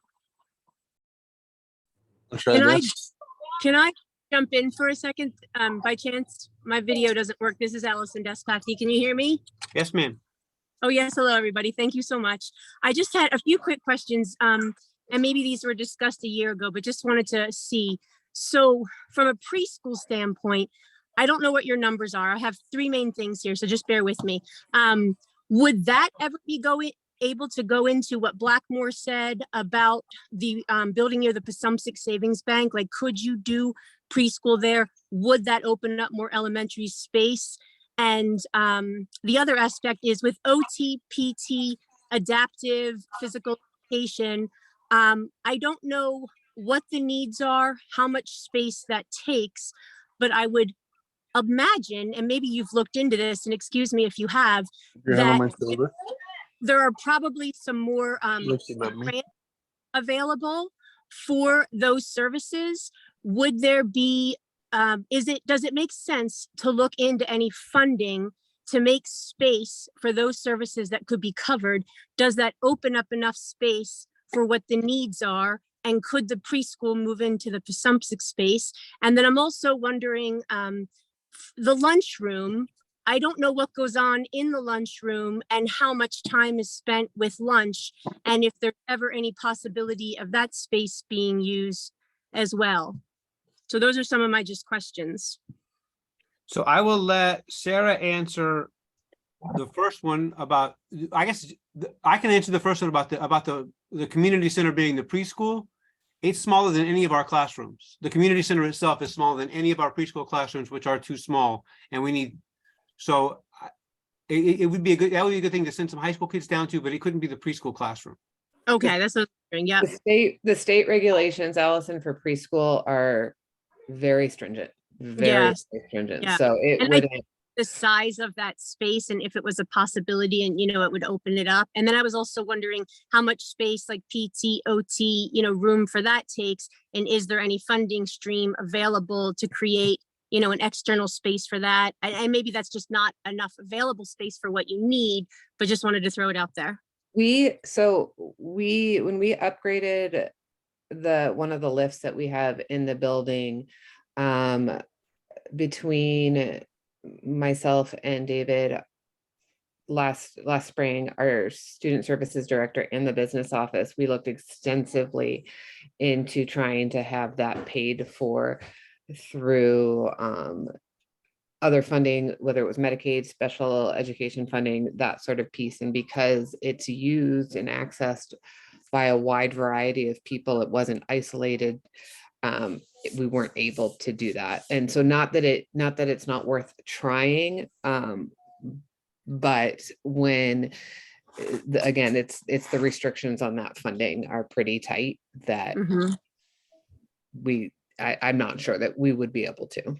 Can I jump in for a second? By chance, my video doesn't work. This is Allison Despachy. Can you hear me? Yes, ma'am. Oh, yes. Hello, everybody. Thank you so much. I just had a few quick questions. And maybe these were discussed a year ago, but just wanted to see. So from a preschool standpoint, I don't know what your numbers are. I have 3 main things here, so just bear with me. Would that ever be able to go into what Blackmore said about the building near the Passumpsic Savings Bank? Like, could you do preschool there? Would that open up more elementary space? And the other aspect is with OT, PT, adaptive physical education, I don't know what the needs are, how much space that takes, but I would imagine, and maybe you've looked into this, and excuse me if you have, that there are probably some more grants available for those services. Would there be, does it make sense to look into any funding to make space for those services that could be covered? Does that open up enough space for what the needs are? And could the preschool move into the Passumpsic space? And then I'm also wondering, the lunchroom, I don't know what goes on in the lunchroom and how much time is spent with lunch, and if there's ever any possibility of that space being used as well. So those are some of my just questions. So I will let Sarah answer the first one about, I guess I can answer the first one about the community center being the preschool. It's smaller than any of our classrooms. The community center itself is smaller than any of our preschool classrooms, which are too small. And we need, so it would be a good thing to send some high school kids down to, but it couldn't be the preschool classroom. Okay, that's what I'm hearing. Yeah. The state regulations, Allison, for preschool are very stringent, very stringent. Yeah. So it And wouldn't. the size of that space and if it was a possibility and, it would open it up. And then I was also wondering how much space like PT, OT, room for that takes. And is there any funding stream available to create, an external space for that? And maybe that's just not enough available space for what you need, but just wanted to throw it out there. When we upgraded one of the lifts that we have in the building, between myself and David last spring, our student services director and the business office, we looked extensively into trying to have that paid for through other funding, whether it was Medicaid, special education funding, that sort of piece. And because it's used and accessed by a wide variety of people, it wasn't isolated. We weren't able to do that. And so not that it's not worth trying, but when again, it's the restrictions on that funding are pretty tight that I'm not sure that we would be able to.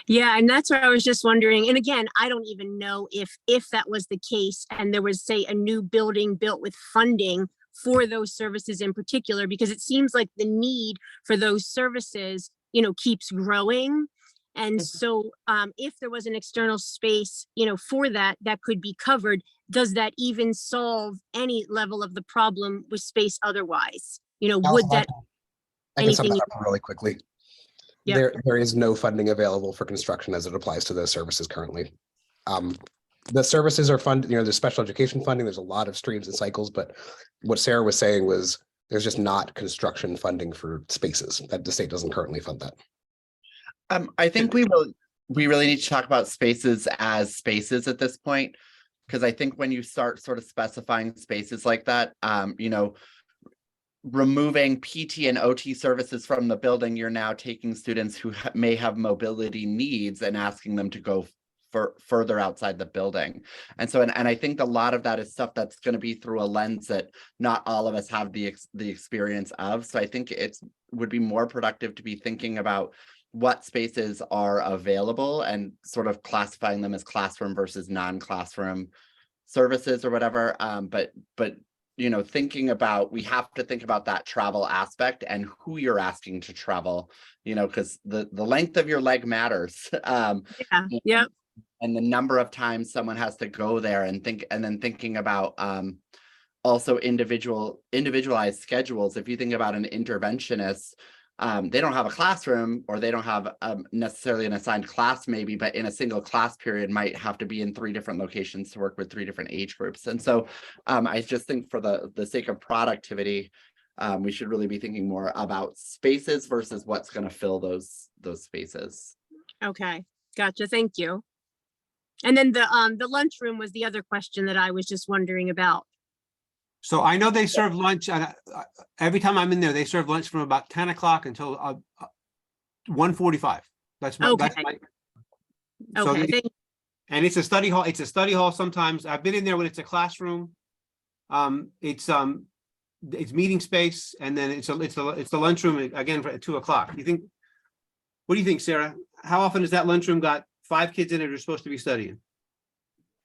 Yeah, and that's what I was just wondering. And again, I don't even know if that was the case and there was, say, a new building built with funding for those services in particular, because it seems like the need for those services, keeps growing. And so if there was an external space, for that could be covered, does that even solve any level of the problem with space otherwise? Would that I can sum anything? that up really quickly. Yep. There is no funding available for construction as it applies to those services currently. The services are funded, there's special education funding, there's a lot of streams and cycles, but what Sarah was saying was there's just not construction funding for spaces, that the state doesn't currently fund that. I think we really need to talk about spaces as spaces at this point, because I think when you start sort of specifying spaces like that, removing PT and OT services from the building, you're now taking students who may have mobility needs and asking them to go further outside the building. And so, and I think a lot of that is stuff that's going to be through a lens that not all of us have the experience of. So I think it would be more productive to be thinking about what spaces are available and sort of classifying them as classroom versus non-classroom services or whatever. But thinking about, we have to think about that travel aspect and who you're asking to travel, because the length of your leg matters. Yeah. And the number of times someone has to go there and then thinking about also individualized schedules. If you think about an interventionist, they don't have a classroom, or they don't have necessarily an assigned class maybe, but in a single class period might have to be in 3 different locations to work with 3 different age groups. And so I just think for the sake of productivity, we should really be thinking more about spaces versus what's going to fill those spaces. Okay, gotcha. Thank you. And then the lunchroom was the other question that I was just wondering about. So I know they serve lunch, and every time I'm in there, they serve lunch from about 10 o'clock until 1:45. That's my. Okay. And it's a study hall. It's a study hall. Sometimes I've been in there when it's a classroom. It's meeting space, and then it's the lunchroom again at 2 o'clock. What do you think, Sarah? How often has that lunchroom got 5 kids in it who are supposed to be studying?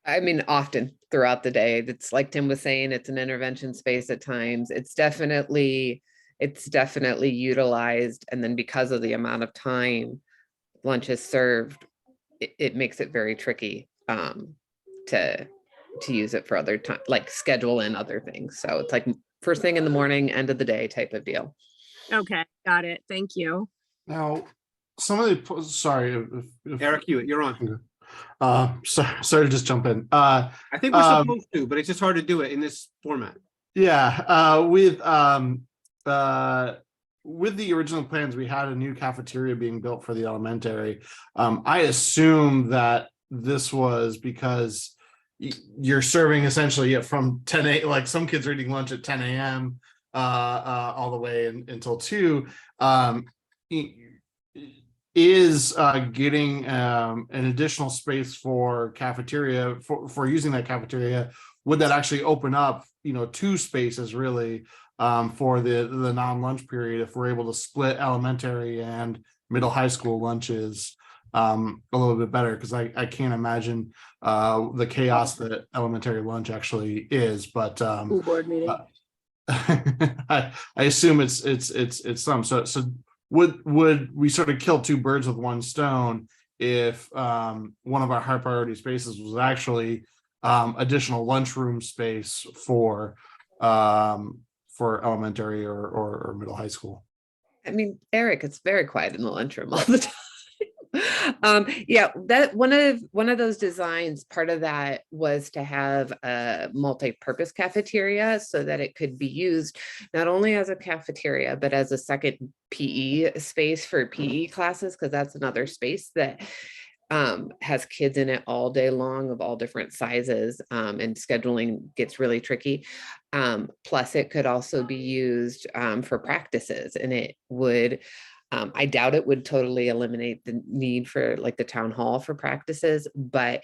I mean, often throughout the day. It's like Tim was saying, it's an intervention space at times. It's definitely utilized. And then because of the amount of time lunch is served, it makes it very tricky to use it for other time, like schedule in other things. So it's like first thing in the morning, end of the day type of deal. Okay, got it. Thank you. Now, some of the, sorry, if Eric Hewitt, you're on. Sorry to just jump in. I think we're supposed to, but it's just hard to do it in this format. Yeah, with the original plans, we had a new cafeteria being built for the elementary. I assume that this was because you're serving essentially from 10 a.m. Like some kids are eating lunch at 10 a.m. All the way until 2. Is getting an additional space for cafeteria for using that cafeteria, would that actually open up 2 spaces really for the non-lunch period if we're able to split elementary and middle high school lunches a little bit better, because I can't imagine the chaos that elementary lunch actually is, but School board meeting. I assume it's some so would we sort of kill 2 birds with 1 stone if one of our high priority spaces was actually additional lunchroom space for elementary or middle high school. I mean, Eric, it's very quiet in the lunchroom all the time. Yeah, that one of those designs, part of that was to have a multi-purpose cafeteria so that it could be used not only as a cafeteria, but as a second PE space for PE classes, because that's another space that has kids in it all day long of all different sizes, and scheduling gets really tricky. Plus, it could also be used for practices, and it would. I doubt it would totally eliminate the need for like the town hall for practices, but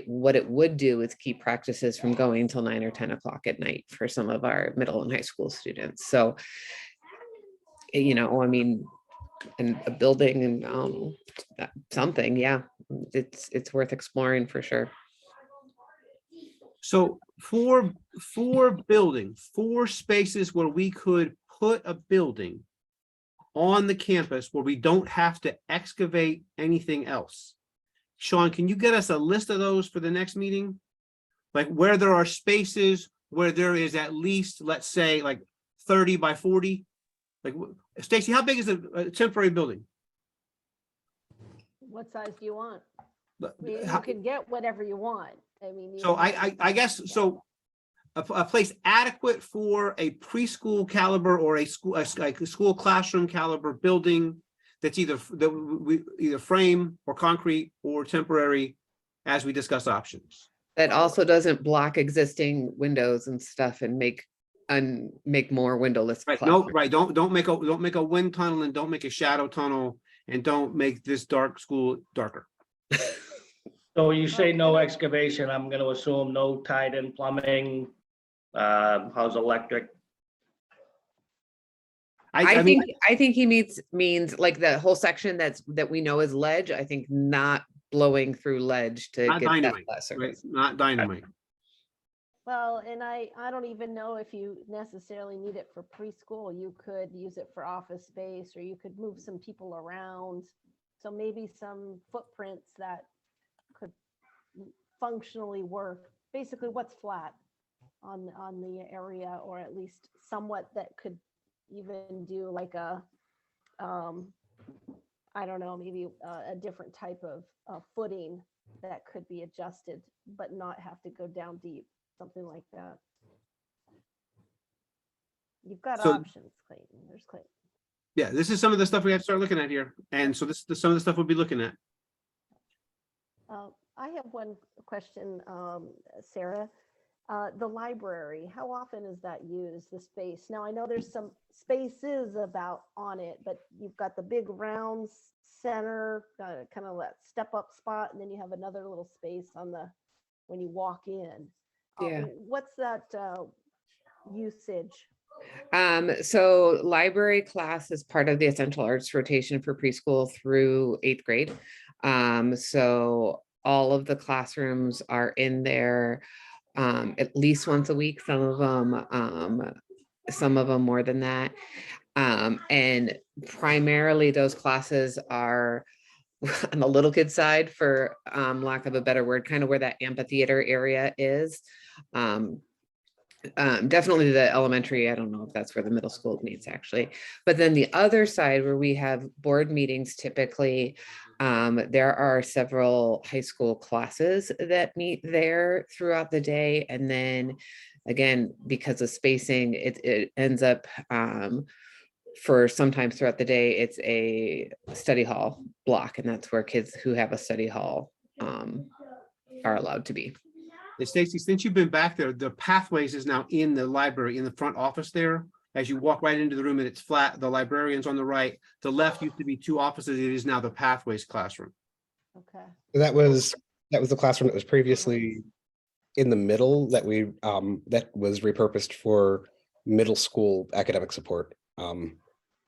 what it would do is keep practices from going till 9 or 10 o'clock at night for some of our middle and high school students. So, you know, I mean, and a building and something, yeah, it's worth exploring for sure. So for building, 4 spaces where we could put a building on the campus where we don't have to excavate anything else. Sean, can you get us a list of those for the next meeting? Like where there are spaces where there is at least, let's say, like 30 by 40? Like, Stacy, how big is a temporary building? What size do you want? But I mean, you how- can get whatever you want. I mean. you So know, I guess, so a place adequate for a preschool caliber or a school, like a school classroom caliber building that's either frame or concrete or temporary, as we discuss options. That also doesn't block existing windows and stuff and make more windowless. Right, no, right, don't make a wind tunnel, and don't make a shadow tunnel, and don't make this dark school darker. So you say no excavation, I'm gonna assume no tied-in plumbing, how's electric? I think he means like the whole section that we know is ledge. I think not blowing through ledge to Not get that dynamite, lesser. right? Not dynamite. Well, and I don't even know if you necessarily need it for preschool. You could use it for office space, or you could move some people around. So maybe some footprints that could functionally work. Basically, what's flat on the area, or at least somewhat that could even do like a, I don't know, maybe a different type of footing that could be adjusted, but not have to go down deep. Something like that. You've got So- options, Clayton. There's Clayton. Yeah, this is some of the stuff we have to start looking at here. And so this is some of the stuff we'll be looking at. I have one question, Sarah. The library, how often is that used, the space? Now, I know there's some spaces about on it, but you've got the big round center, kind of that step up spot, and then you have another little space on the, when you walk in. Yeah. What's that usage? So library class is part of the essential arts rotation for preschool through 8th grade. So all of the classrooms are in there at least once a week, some of them more than that. And primarily those classes are on the little kid side, for lack of a better word, kind of where that amphitheater area is. Definitely the elementary, I don't know if that's where the middle school meets actually, but then the other side where we have board meetings, typically there are several high school classes that meet there throughout the day. And then again, because of spacing, it ends up for sometimes throughout the day, it's a study hall block, and that's where kids who have a study hall are allowed to be. Hey, Stacy, since you've been back there, the pathways is now in the library, in the front office there. As you walk right into the room and it's flat, the librarian's on the right. The left used to be 2 offices. It is now the pathways classroom. Okay. That was the classroom that was previously in the middle that that was repurposed for middle school academic support.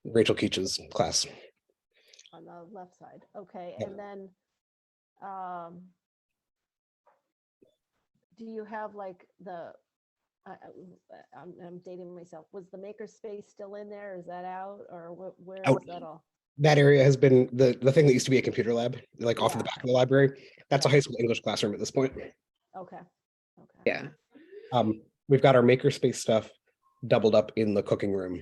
Rachel Keach's class. On the left side. Okay. Yeah. And then do you have like the, I'm dating myself. Was the makerspace still in there? Is that out, or where is Out. that all? That area has been the thing that used to be a computer lab, like off of the back of the library. That's a high school English classroom at this point. Okay. Okay. Yeah. We've got our makerspace stuff doubled up in the cooking room.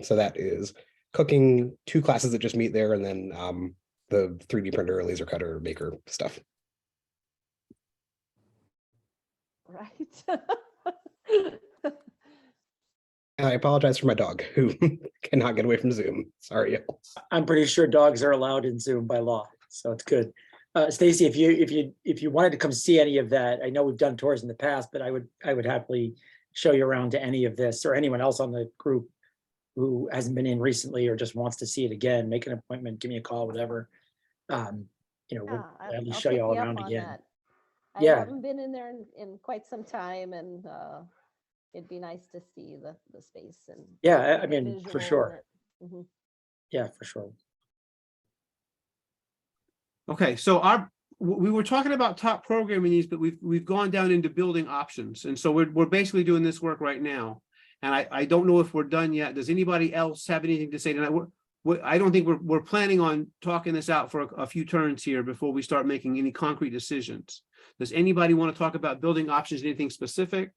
So that is cooking, 2 classes that just meet there, and then the 3D printer, laser cutter, maker stuff. Right. I apologize for my dog who cannot get away from Zoom. Sorry. I'm pretty sure dogs are allowed in Zoom by law, so it's good. Stacy, if you wanted to come see any of that, I know we've done tours in the past, but I would happily show you around to any of this, or anyone else on the group who hasn't been in recently or just wants to see it again. Make an appointment, give me a call, whatever. We'll gladly show you all take up around on again. that. I Yeah. haven't been in there in quite some time, and it'd be nice to see the space and. Yeah, I the mean, for visual sure. in it. Mhm. Yeah, for sure. Okay, so we were talking about top programming needs, but we've gone down into building options. And so we're basically doing this work right now. And I don't know if we're done yet. Does anybody else have anything to say tonight? I don't think we're planning on talking this out for a few turns here before we start making any concrete decisions. Does anybody want to talk about building options, anything specific?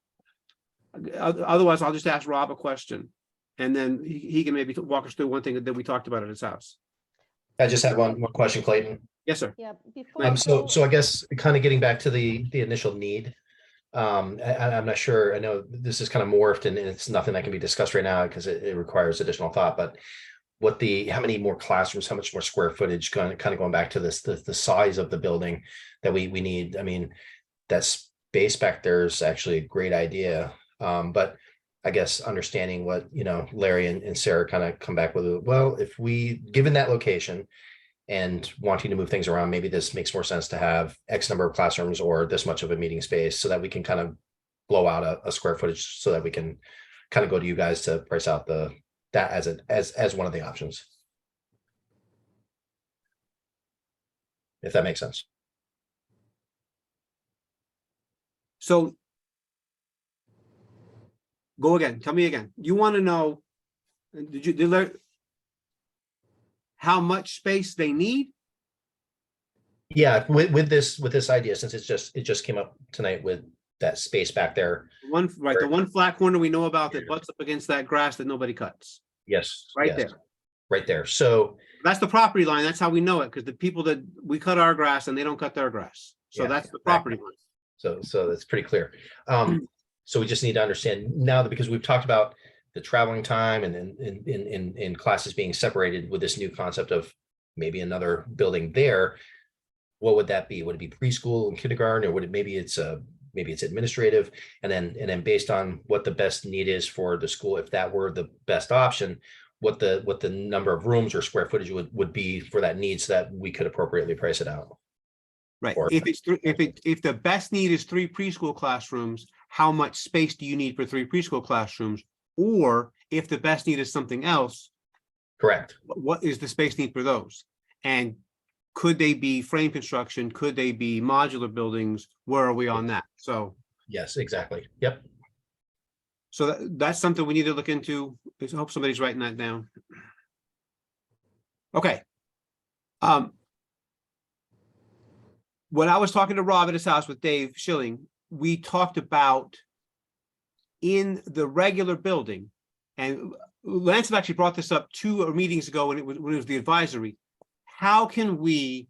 Otherwise, I'll just ask Rob a question. And then he can maybe walk us through one thing that we talked about at his house. I just had one question, Clayton. Yes, sir. Yeah. Before. So I guess kind of getting back to the initial need. I'm not sure. I know this is kind of morphed and it's nothing that can be discussed right now because it requires additional thought, but how many more classrooms, how much more square footage, kind of going back to this, the size of the building that we need. I mean, that space back there is actually a great idea. But I guess understanding what, Larry and Sarah kind of come back with, well, if given that location and wanting to move things around, maybe this makes more sense to have X number of classrooms or this much of a meeting space so that we can kind of blow out a square footage so that we can kind of go to you guys to price out that as one of the options. If that makes sense. So go again. Tell me again. You want to know, how much space they need? Yeah, with this idea, since it just came up tonight with that space back there. The one flat corner we know about that butts up against that grass that nobody cuts. Yes. Right yes, there. Right there. So that's the property line. That's how we know it, because the people that we cut our grass and they don't cut their grass. So Yeah, that's the property line. So that's pretty clear. So we just need to understand now that, because we've talked about the traveling time and then in classes being separated with this new concept of maybe another building there, what would that be? Would it be preschool and kindergarten, or would it maybe it's administrative? And then based on what the best need is for the school, if that were the best option, what the number of rooms or square footage would be for that need, so that we could appropriately price it out. Right. Or- If the best need is 3 preschool classrooms, how much space do you need for 3 preschool classrooms? Or if the best need is something else, correct. What is the space need for those? And could they be frame construction? Could they be modular buildings? Where are we on that? So Yes, exactly. Yep. so that's something we need to look into. I hope somebody's writing that down. Okay. When I was talking to Rob at his house with Dave Schilling, we talked about in the regular building, and Lance have actually brought this up 2 meetings ago when it was the advisory. How can we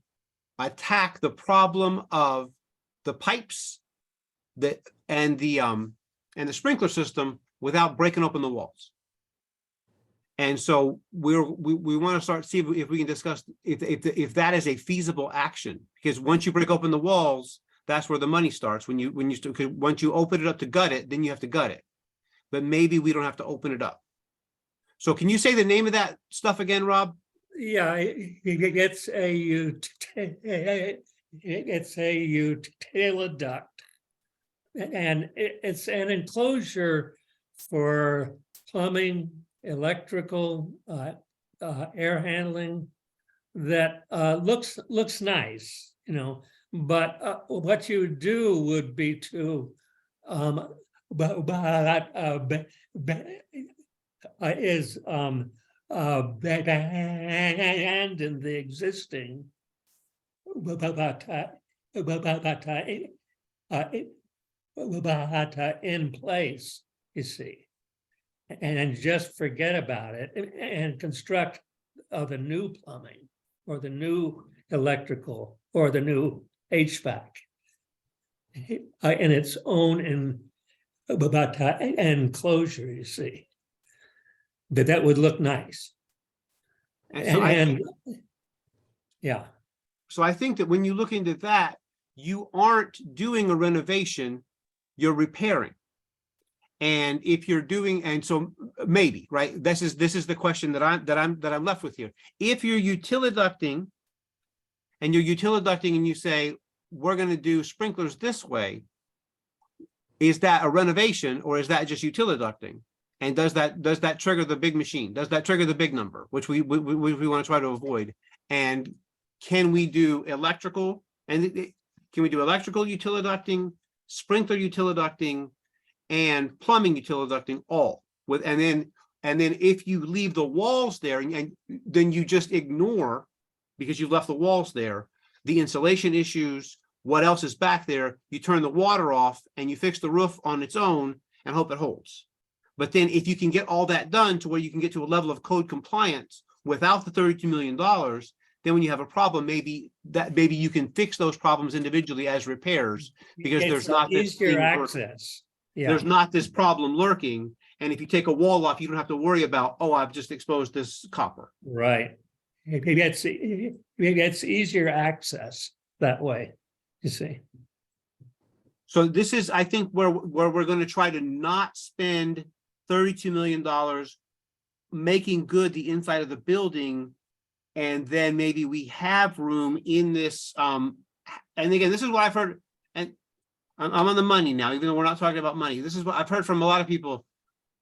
attack the problem of the pipes and the sprinkler system without breaking open the walls? And so we want to start see if we can discuss if that is a feasible action, because once you break open the walls, that's where the money starts. Once you open it up to gut it, then you have to gut it. But maybe we don't have to open it up. So can you say the name of that stuff again, Rob? Yeah, it's a utility duct. And it's an enclosure for plumbing, electrical, air handling that looks nice, but what you do would be to abandon the existing, but in place, you see. And just forget about it and construct the new plumbing or the new electrical or the new HVAC in its own enclosure, you see. That would look nice. And so I, Yeah. so I think that when you look into that, you aren't doing a renovation, you're repairing. And if you're doing, and so maybe, right, this is the question that I'm left with here. If you're utiliducting and you say, we're going to do sprinklers this way, is that a renovation or is that just utiliducting? And does that trigger the big machine? Does that trigger the big number, which we want to try to avoid? And can we do electrical? And can we do electrical utiliducting, sprinkler utiliducting, and plumbing utiliducting all with? And then if you leave the walls there and then you just ignore, because you've left the walls there, the insulation issues, what else is back there, you turn the water off and you fix the roof on its own and hope it holds. But then if you can get all that done to where you can get to a level of code compliance without the $32 million, then when you have a problem, maybe you can fix those problems individually as repairs, because there's not this thing easier access. Yeah. There's not this problem lurking. And if you take a wall off, you don't have to worry about, oh, I've just exposed this copper. Right. Maybe it's easier access that way, you see. So this is, I think, where we're going to try to not spend $32 million making good the inside of the building. And then maybe we have room in this. And again, this is what I've heard, and I'm on the money now, even though we're not talking about money. This is what I've heard from a lot of people.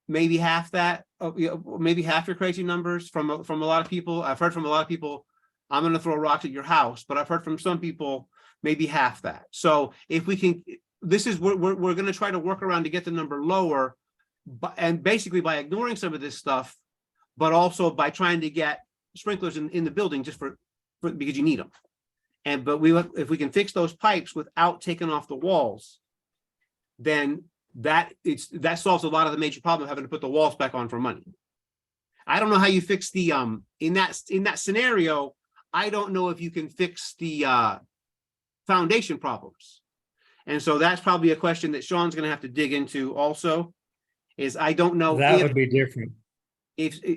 Maybe half that, maybe half your crazy numbers from a lot of people. I've heard from a lot of people, I'm going to throw rocks at your house, but I've heard from some people, maybe half that. So if we can, this is we're going to try to work around to get the number lower, and basically by ignoring some of this stuff, but also by trying to get sprinklers in the building just for because you need them. But if we can fix those pipes without taking off the walls, then that solves a lot of the major problem of having to put the walls back on for money. I don't know how you fix the in that scenario. I don't know if you can fix the foundation problems. And so that's probably a question that Sean's going to have to dig into also, is I don't know. That would be different.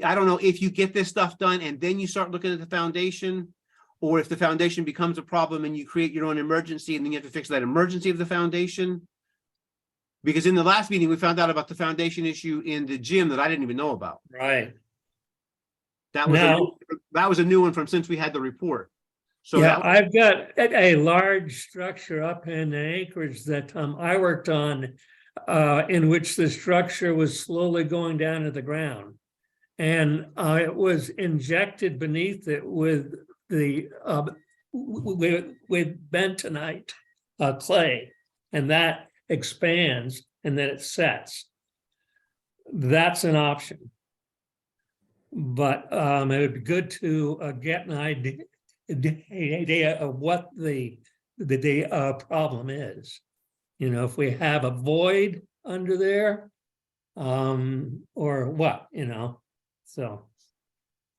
I don't know if you get this stuff done and then you start looking at the foundation, or if the foundation becomes a problem and you create your own emergency and then you have to fix that emergency of the foundation. Because in the last meeting, we found out about the foundation issue in the gym that I didn't even know about. Right. That was a new one from since we had the report. So yeah, I've got a large structure up in Anchorage that I worked on, in which the structure was slowly going down to the ground. And it was injected beneath it with the with bentonite clay, and that expands and then it sets. That's an option. But it would be good to get an idea of what the problem is. You know, if we have a void under there, or what, you know. So,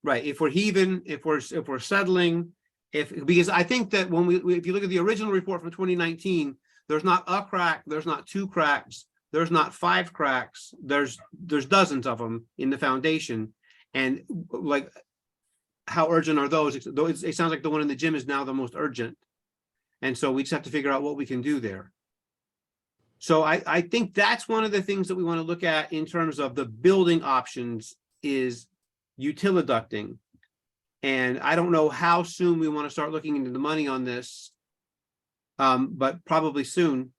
right, if we're heaving, if we're settling, because I think that when if you look at the original report from 2019, there's not a crack, there's not two cracks, there's not 5 cracks, there's dozens of them in the foundation. And like, how urgent are those? It sounds like the one in the gym is now the most urgent. And so we just have to figure out what we can do there. So I think that's one of the things that we want to look at in terms of the building options is utiliducting. And I don't know how soon we want to start looking into the money on this, but probably soon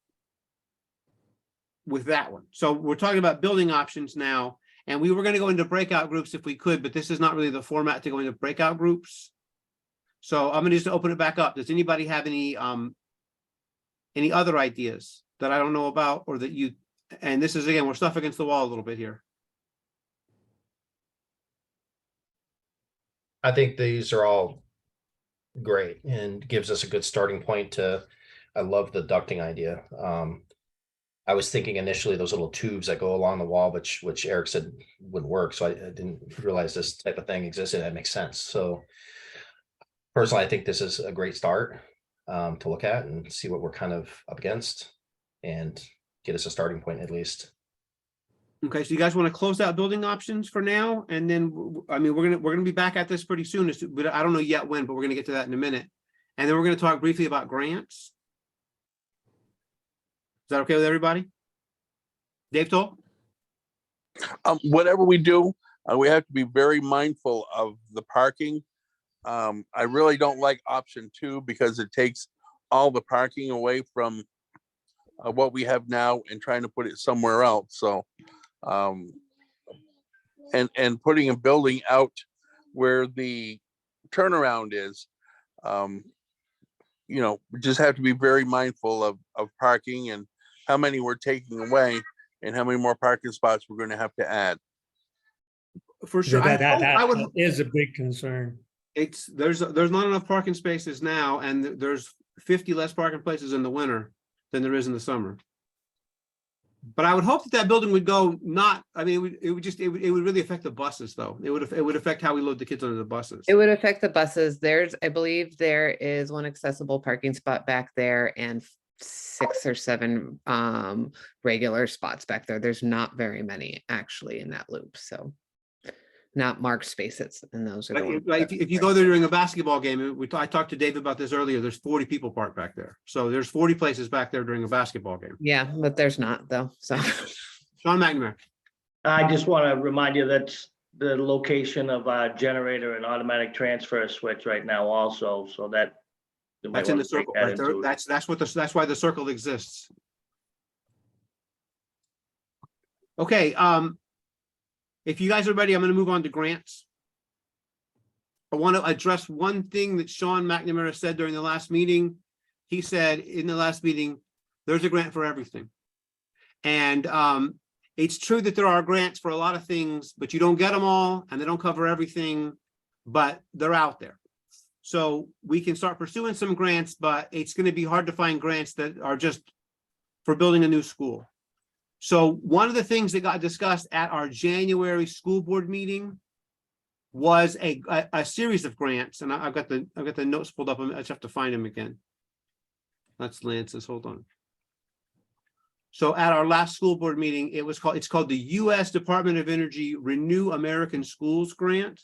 with that one. So we're talking about building options now, and we were going to go into breakout groups if we could, but this is not really the format to go into breakout groups. So I'm going to just open it back up. Does anybody have any other ideas that I don't know about, or that you, and this is, again, we're stuff against the wall a little bit here. I think these are all great and gives us a good starting point to I love the ducting idea. I was thinking initially those little tubes that go along the wall, which Eric said wouldn't work. So I didn't realize this type of thing existed. That makes sense. So personally, I think this is a great start to look at and see what we're kind of up against and get us a starting point at least. Okay, so you guys want to close out building options for now, and then, I mean, we're gonna be back at this pretty soon, but I don't know yet when, but we're gonna get to that in a minute. And then we're gonna talk briefly about grants. Is that okay with everybody? Dave Toll? Whatever we do, we have to be very mindful of the parking. I really don't like option 2 because it takes all the parking away from what we have now and trying to put it somewhere else. So, and putting a building out where the turnaround is, you know, we just have to be very mindful of parking and how many we're taking away and how many more parking spots we're going to have to add. For sure. I would, That is a big concern. there's not enough parking spaces now, and there's 50 less parking places in the winter than there is in the summer. But I would hope that building would go not, I mean, it would really affect the buses though. It would affect how we load the kids onto the buses. It would affect the buses. I believe there is one accessible parking spot back there and 6 or 7 regular spots back there. There's not very many actually in that loop, so not marked spaces, and those are the ones Like if you go there during a basketball game, I talked to Dave about this earlier, there's 40 people parked back there. So there's 40 places back there during a basketball game. Yeah, but there's not though, so. Sean McNamara. I just want to remind you that's the location of our generator and automatic transfer switch right now also, so that. you might That's in wanna the take circle that right there. into- That's why the circle exists. Okay, if you guys are ready, I'm going to move on to grants. I want to address one thing that Sean McNamara said during the last meeting. He said in the last meeting, there's a grant for everything. And it's true that there are grants for a lot of things, but you don't get them all and they don't cover everything, but they're out there. So we can start pursuing some grants, but it's going to be hard to find grants that are just for building a new school. So one of the things that got discussed at our January school board meeting was a series of grants, and I've got the notes pulled up. I just have to find them again. That's Lance's. Hold on. So at our last school board meeting, it's called the U.S. Department of Energy Renew American Schools Grant,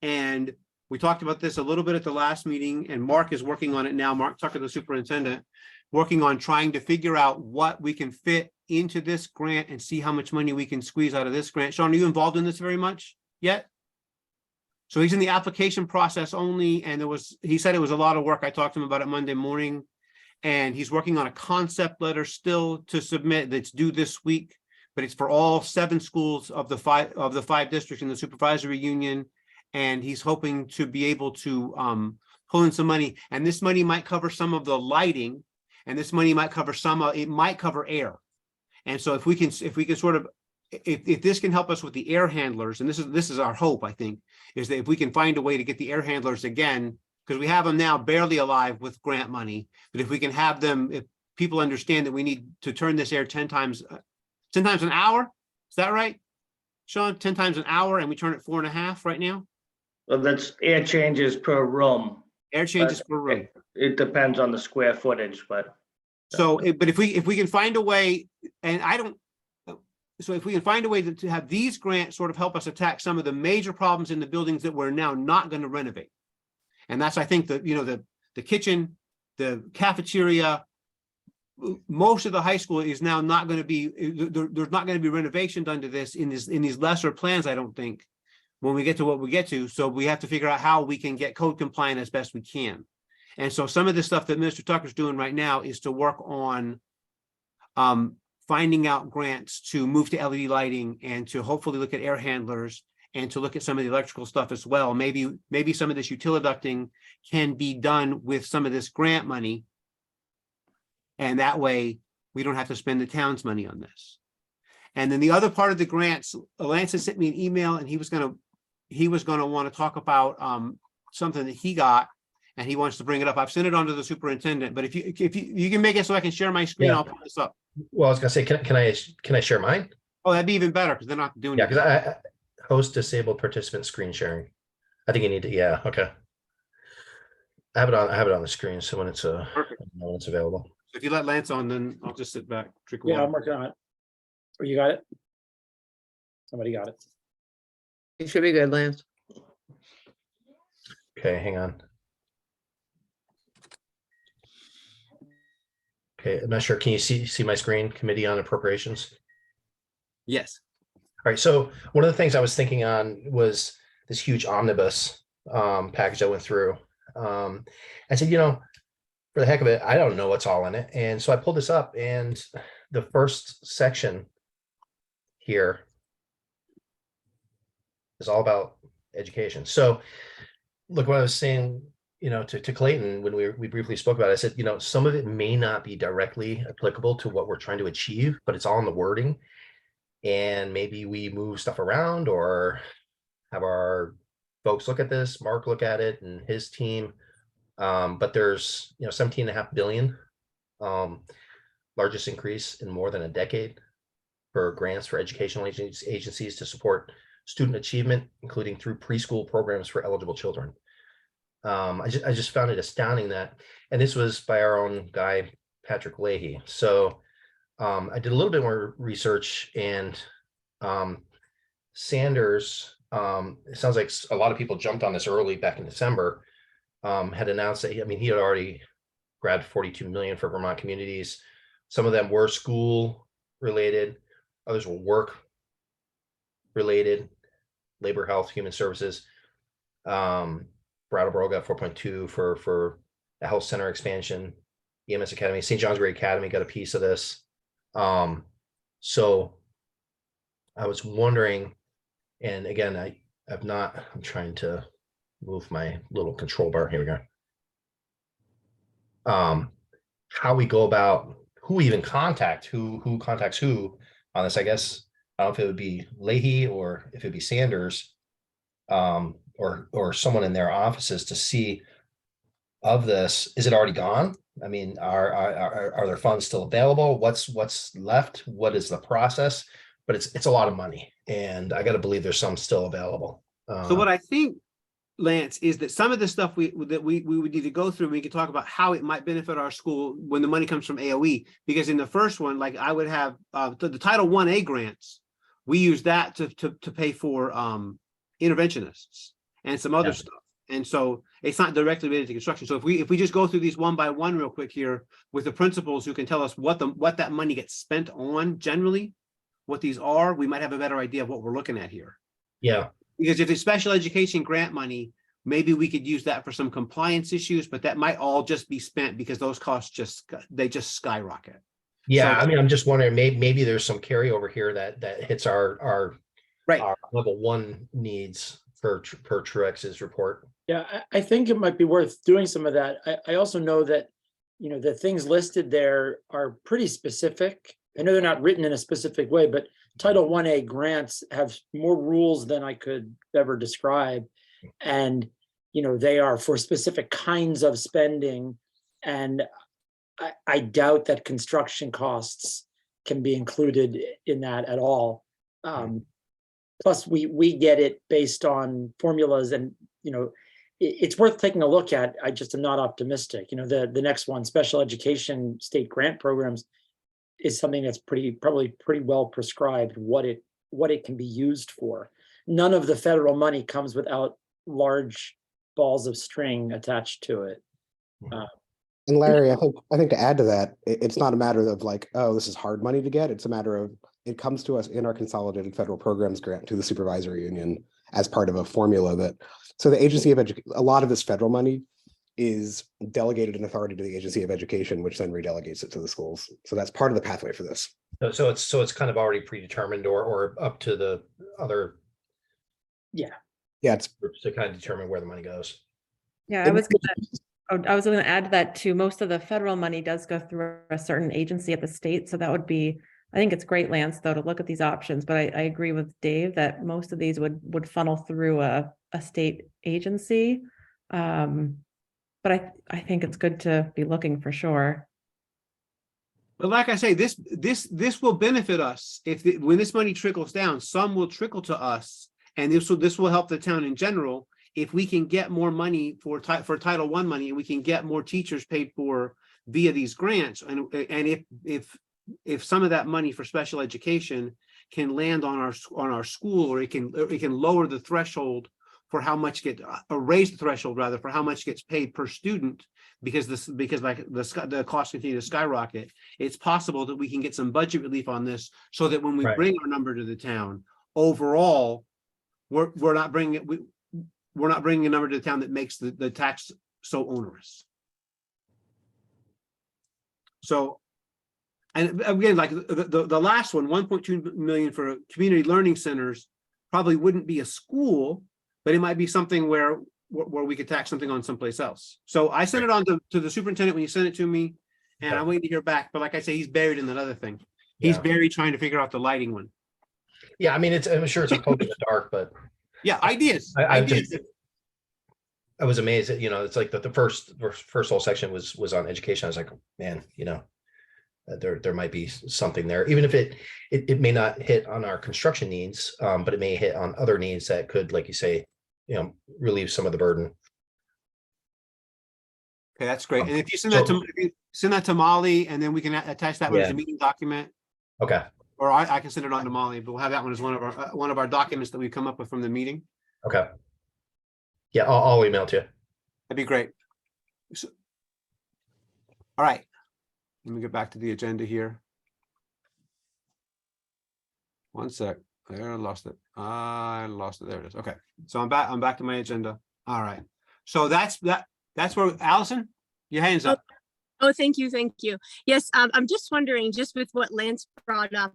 and we talked about this a little bit at the last meeting, and Mark is working on it now. Mark Tucker, the superintendent, working on trying to figure out what we can fit into this grant and see how much money we can squeeze out of this grant. Sean, are you involved in this very much yet? So he's in the application process only, and he said it was a lot of work. I talked to him about it Monday morning, and he's working on a concept letter still to submit that's due this week, but it's for all 7 schools of the 5 districts in the supervisory union. And he's hoping to be able to pull in some money, and this money might cover some of the lighting, and this money might cover it might cover air. And so if we can sort of, if this can help us with the air handlers, and this is our hope, I think, is that if we can find a way to get the air handlers again, because we have them now barely alive with grant money, but if we can have them, if people understand that we need to turn this air 10 times an hour, is that right, Sean? 10 times an hour, and we turn it 4.5 right now? Well, that's air changes per room. Air changes per room. It depends on the square footage, but. So, but if we can find a way, and so if we can find a way to have these grants sort of help us attack some of the major problems in the buildings that we're now not going to renovate. And that's, I think, the kitchen, the cafeteria, most of the high school is now not going to be, there's not going to be renovation done to this in these lesser plans, I don't think, when we get to what we get to. So we have to figure out how we can get code compliant as best we can. And so some of the stuff that Mr. Tucker's doing right now is to work on finding out grants to move to LED lighting and to hopefully look at air handlers and to look at some of the electrical stuff as well. Maybe some of this utility ducting can be done with some of this grant money. And that way we don't have to spend the town's money on this. And then the other part of the grants, Lance had sent me an email, and he was going to want to talk about something that he got. and he wants to bring it up. I've sent it on to the superintendent, but if you can make it so I can share my screen, Yeah. I'll put this up. Well, I was gonna say, can I share mine? Oh, that'd be even better because they're not doing Yeah, it. because I host disabled participant screen sharing. I think you need to, yeah, okay. I have it on the screen, so when it's when it's available. If you let Lance on, then I'll just sit back, drink Yeah, I'm water. working on it. Oh, you got it? Somebody got it. It should be good, Lance. Okay, hang on. Okay, I'm not sure. Can you see my screen? Committee on Appropriations. Yes. All right, so one of the things I was thinking on was this huge omnibus package I went through. I said, for the heck of it, I don't know what's all in it. And so I pulled this up, and the first section here is all about education. So look what I was saying, to Clayton when we briefly spoke about it. I said, some of it may not be directly applicable to what we're trying to achieve, but it's all in the wording. And maybe we move stuff around or have our folks look at this, Mark look at it and his team. But there's 17.5 billion, largest increase in more than a decade for grants for educational agencies to support student achievement, including through preschool programs for eligible children. I just found it astounding that, and this was by our own guy, Patrick Leahy. So I did a little bit more research, and Sanders, it sounds like a lot of people jumped on this early back in December, had announced that, he had already grabbed 42 million for Vermont communities. Some of them were school related, others were work related, labor, health, human services. Brattleboro got 4.2 for a health center expansion. EMS Academy, St. John's Gray Academy got a piece of this. So I was wondering, and again, I'm trying to move my little control bar. Here we go. How we go about who we even contact, who contacts who on this. I guess I don't know if it would be Leahy or if it'd be Sanders, or someone in their offices to see of this. Is it already gone? I mean, are there funds still available? What's left? What is the process? But it's a lot of money, and I got to believe there's some still available. So what I think, Lance, is that some of the stuff we would need to go through, we could talk about how it might benefit our school when the money comes from AOE. Because in the first one, like I would have the Title 1A grants, we use that to pay for interventionists and some other stuff. And so it's not directly related to construction. So if we just go through these one by one real quick here with the principals who can tell us what that money gets spent on generally, what these are, we might have a better idea of what we're looking at here. Yeah. Because if it's special education grant money, maybe we could use that for some compliance issues, but that might all just be spent because those costs just skyrocket. Yeah, So- I'm just wondering, maybe there's some carryover here that hits our level 1 needs per Truex's report. Yeah, I think it might be worth doing some of that. I also know that, the things listed there are pretty specific. I know they're not written in a specific way, but Title 1A grants have more rules than I could ever describe. And, they are for specific kinds of spending. And I doubt that construction costs can be included in that at all. Plus, we get it based on formulas, and, it's worth taking a look at. I just am not optimistic. The next one, special education state grant programs, is something that's probably pretty well prescribed what it can be used for. None of the federal money comes without large balls of string attached to it. And Larry, I think to add to that, it's not a matter of like, oh, this is hard money to get. It's a matter of it comes to us in our consolidated federal programs grant to the supervisory union as part of a formula so the agency of education, a lot of this federal money is delegated in authority to the agency of education, which then redelegates it to the schools. So that's part of the pathway for this. So it's kind of already predetermined or up to the other. Yeah. Yeah, it's groups to kind of determine where the money goes. Yeah, I was going to add to that too. Most of the federal money does go through a certain agency at the state. So that would be, I think it's great, Lance, though, to look at these options. But I agree with Dave that most of these would funnel through a state agency. But I think it's good to be looking for sure. But like I say, this will benefit us when this money trickles down, some will trickle to us. And this will help the town in general. If we can get more money for Title I money, and we can get more teachers paid for via these grants, and if some of that money for special education can land on our school, or it can lower the threshold for how much or raise the threshold rather for how much gets paid per student, because the costs continue to skyrocket, it's possible that we can get some budget relief on this, so that when we bring our number to the town, overall, we're not bringing a number to the town that makes the tax so onerous. So, and again, like the last one, 1.2 million for community learning centers, probably wouldn't be a school, but it might be something where we could tax something on someplace else. So I sent it on to the superintendent when you sent it to me, and I'm waiting to hear back. But like I say, he's buried in that other thing. He's buried trying to figure out the lighting one. Yeah, I mean, I'm sure it's a poke in the dark, but yeah, ideas. I was amazed that, it's like the first whole section was on education. I was like, man, there might be something there, even if it may not hit on our construction needs, but it may hit on other needs that could, like you say, relieve some of the burden. Okay, that's great. And if you send that to Molly, and then we can attach that one as a meeting document. Okay. Or I can send it on to Molly, but we'll have that one as one of our documents that we come up with from the meeting. Okay. Yeah, I'll email it to you. That'd be great. All right. Let me get back to the agenda here. One sec. There, I lost it. There it is. Okay. So I'm back to my agenda. All right. So that's where, Allison, your hands up. Oh, thank you. Yes, I'm just wondering, just with what Lance brought up,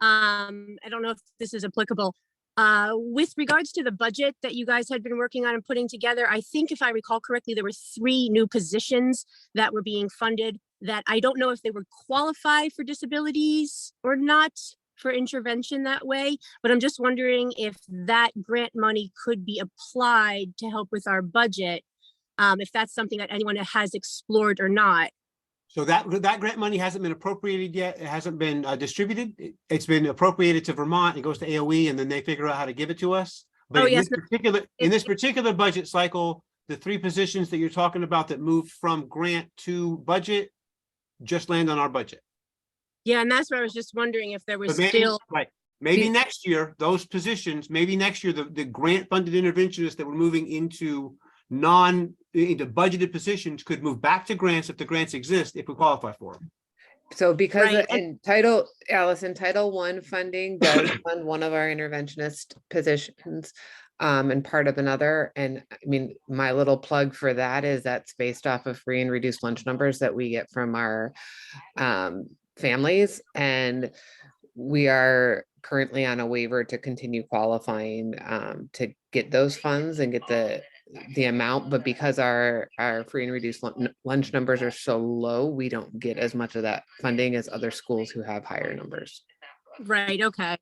I don't know if this is applicable. With regards to the budget that you guys had been working on and putting together, I think if I recall correctly, there were 3 new positions that were being funded that I don't know if they would qualify for disabilities or not for intervention that way, but I'm just wondering if that grant money could be applied to help with our budget, if that's something that anyone has explored or not. So that grant money hasn't been appropriated yet. It hasn't been distributed. It's been appropriated to Vermont. It goes to AOE, and then they figure out how to give it to us. But in this particular budget cycle, the 3 positions that you're talking about that moved from grant to budget just land on our budget. Yeah, and that's where I was just wondering if there was maybe next year, those positions, the grant funded interventionists that were moving into budgeted positions could move back to grants if the grants exist, if we qualify for them. So because in Title I funding does fund one of our interventionist positions and part of another. And I mean, my little plug for that is that's based off of free and reduced lunch numbers that we get from our families. And we are currently on a waiver to continue qualifying to get those funds and get the amount, but because our free and reduced lunch numbers are so low, we don't get as much of that funding as other schools who have higher numbers. Right, okay.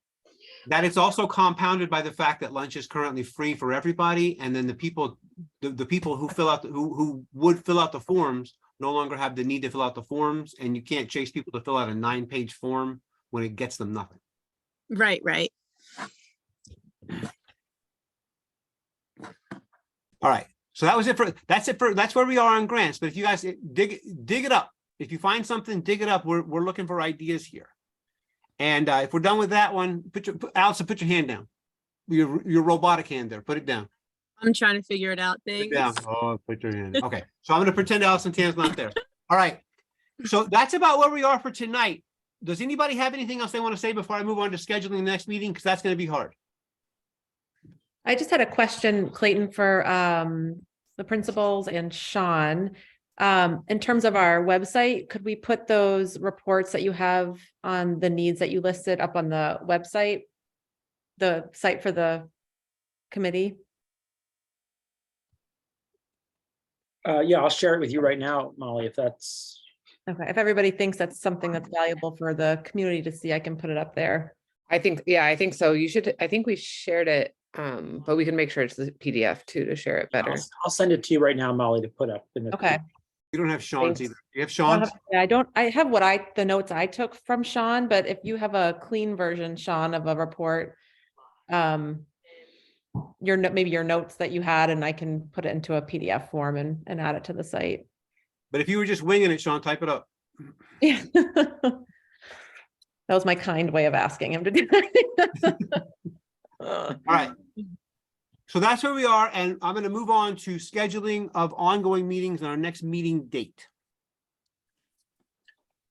That it's also compounded by the fact that lunch is currently free for everybody, and then the people who who would fill out the forms no longer have the need to fill out the forms, and you can't chase people to fill out a 9-page form when it gets them nothing. Right. All right, so that's where we are on grants. But if you guys dig it up, if you find something, dig it up. We're looking for ideas here. And if we're done with that one, Allison, put your hand down. Your robotic hand there. Put it down. I'm trying to figure it out. Thanks. Down. Oh, put your hand. Okay, so I'm going to pretend Allison Tan's not there. All right. So that's about where we are for tonight. Does anybody have anything else they want to say before I move on to scheduling the next meeting? Because that's going to be hard. I just had a question, Clayton, for the principals and Sean. In terms of our website, could we put those reports that you have on the needs that you listed up on the website, the site for the committee? Yeah, I'll share it with you right now, Molly, if that's. Okay, if everybody thinks that's something that's valuable for the community to see, I can put it up there. I think so. I think we shared it But we can make sure it's the PDF too to share it better. I'll send it to you right now, Molly, to put up. In the Okay. You don't have Sean's Thanks. either. You have I Sean's? I have the notes I took from Sean, but if you have a clean version, Sean, of a report, maybe your notes that you had, and I can put it into a PDF form and add it to the site. But if you were just winging it, Sean, type it up. Yeah. That was my kind way of asking him to do that. All right. So that's where we are, and I'm going to move on to scheduling of ongoing meetings and our next meeting date.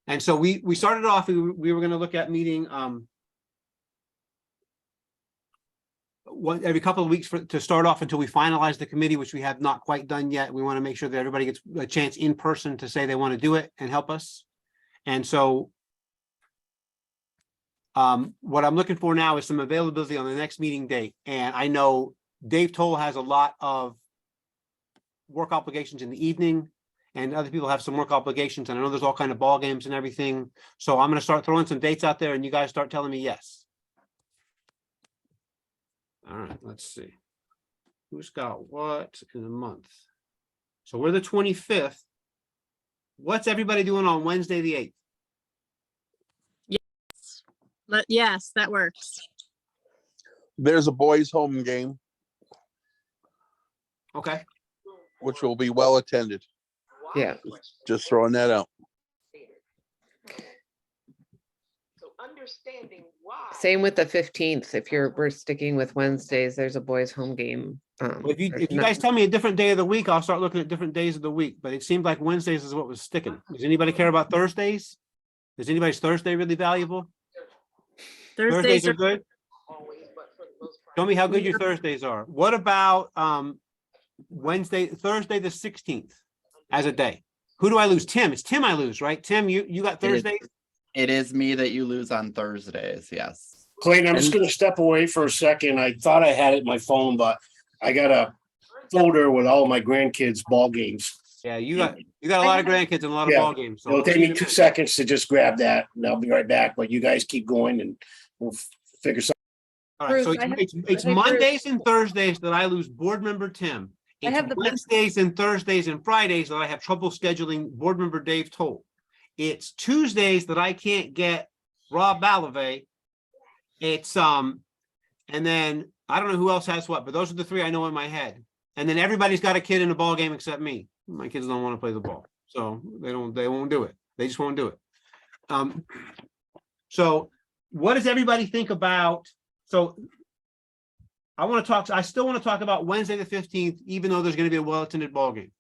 And so we started off, we were going to look at meeting every couple of weeks to start off until we finalize the committee, which we have not quite done yet. We want to make sure that everybody gets a chance in person to say they want to do it and help us. And so what I'm looking for now is some availability on the next meeting date. And I know Dave Toll has a lot of work obligations in the evening, and other people have some work obligations. And I know there's all kind of ball games and everything. So I'm going to start throwing some dates out there, and you guys start telling me yes. All right, let's see. Who's got what in a month? So we're the 25th. What's everybody doing on Wednesday, the 8th? Yes, that works. There's a boys' home game, Okay. which will be well attended. Yeah. Just throwing that out. Same with the 15th. If we're sticking with Wednesdays, there's a boys' home game. Well, if you there's if you no- guys tell me a different day of the week, I'll start looking at different days of the week. But it seemed like Wednesdays is what was sticking. Does anybody care about Thursdays? Is anybody's Thursday really valuable? Thursdays are good. Show me how good your Thursdays are. What about Thursday the 16th as a day? Who do I lose? Tim. It's Tim I lose, right? Tim, you got Thursdays? It is me that you lose on Thursdays, yes. Clayton, I'm just gonna step away for a second. I thought I had it in my phone, but I got a folder with all my grandkids' ball games. Yeah, you got a lot of grandkids and a lot of Yeah. ball games. So It'll take me 2 seconds to just grab that, and I'll be right back, but you guys keep going and we'll figure something. all right, so Bruce, I have- it's Bruce. Mondays and Thursdays that I lose board member Tim. I It's have the- Wednesdays and Thursdays and Fridays that I have trouble scheduling board member Dave Toll. It's Tuesdays that I can't get Rob Balave. It's and then I don't know who else has what, but those are the three I know in my head. And then everybody's got a kid in a ball game except me. My kids don't want to play the ball, so they won't do it. They just won't do it. So what does everybody think about? So I still want to talk about Wednesday the 15th, even though there's going to be a well-attended ball game.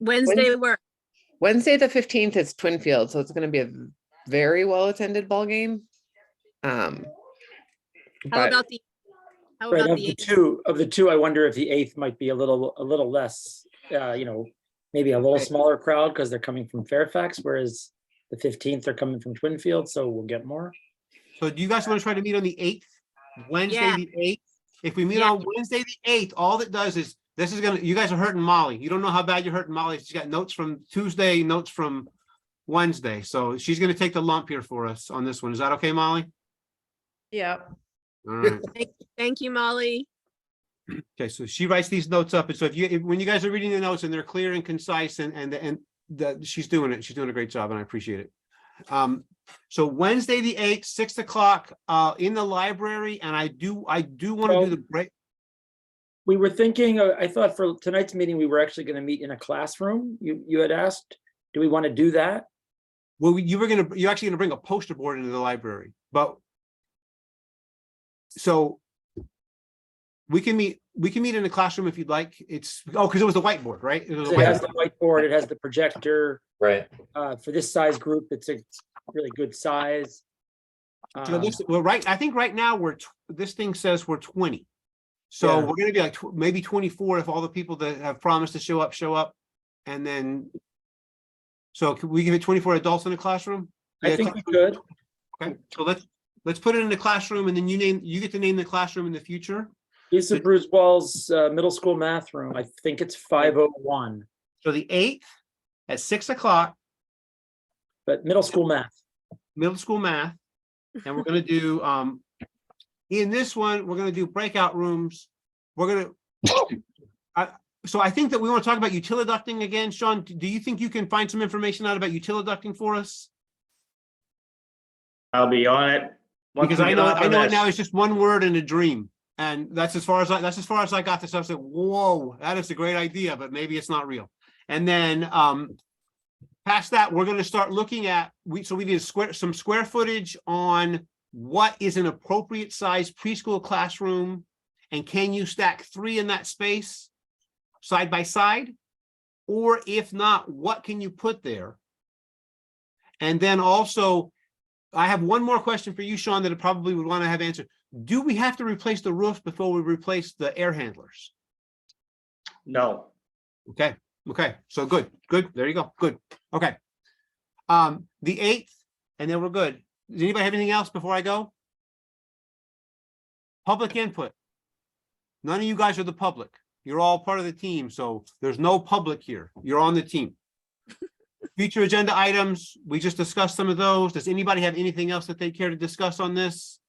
Wednesday work. Wednesday, the 15th is Twinfield, so it's going to be a very well-attended ball game. How But about the? How Right, about of the? the two, I wonder if the 8th might be a little less, maybe a little smaller crowd because they're coming from Fairfax, whereas the 15th they're coming from Twinfield, so we'll get more. So do you guys want to try to meet on the 8th? Wednesday, Yeah. the 8th? If we meet Yeah. on Wednesday, the 8th, all that does is, you guys are hurting Molly. You don't know how bad you're hurting Molly. She's got notes from Tuesday, notes from Wednesday. So she's going to take the lump here for us on this one. Is that okay, Molly? Yeah. All right. Thank you, Molly. Okay, so she writes these notes up. And so when you guys are reading the notes and they're clear and concise and she's doing it, she's doing a great job and I appreciate it. So Wednesday, the 8th, 6 o'clock, in the library. And I do want to do the break. We were thinking, I thought for tonight's meeting, we were actually going to meet in a classroom. You had asked, do we want to do that? Well, you're actually gonna bring a poster board into the library, but so we can meet in the classroom if you'd like. Because it was the whiteboard, right? It was a It has whiteboard. the whiteboard, it has the projector. Right. For this size group, it's a really good size. So I think right now this thing says we're 20. So Yeah. we're gonna be like maybe 24 if all the people that have promised to show up. And then, so can we give it 24 adults in the classroom? I think we could. Okay, so let's put it in the classroom and then you get to name the classroom in the future. Lisa Bruce Wall's middle school math room. I think it's 501, So the 8th at 6 o'clock, but middle school math. middle school math. And we're gonna do In this one, we're gonna do breakout rooms. We're gonna. So I think that we want to talk about utiliducting again. Sean, do you think you can find some information out about utiliducting for us? I'll be on it. Once Because we I get know, off I of know it this. now it's just one word and a dream. And that's as far as I got this. I was like, whoa, that is a great idea, but maybe it's not real. And then past that, we're going to start looking at, we need some square footage on what is an appropriate size preschool classroom, and can you stack 3 in that space side by side? Or if not, what can you put there? And then also, I have one more question for you, Sean, that I probably would want to have answered. Do we have to replace the roof before we replace the air handlers? No. Okay, so good, there you go, good, okay. The 8th, and then we're good. Does anybody have anything else before I go? Public input. None of you guys are the public. You're all part of the team, so there's no public here. You're on the team. Future agenda items, we just discussed some of those. Does anybody have anything else that they care to discuss on this?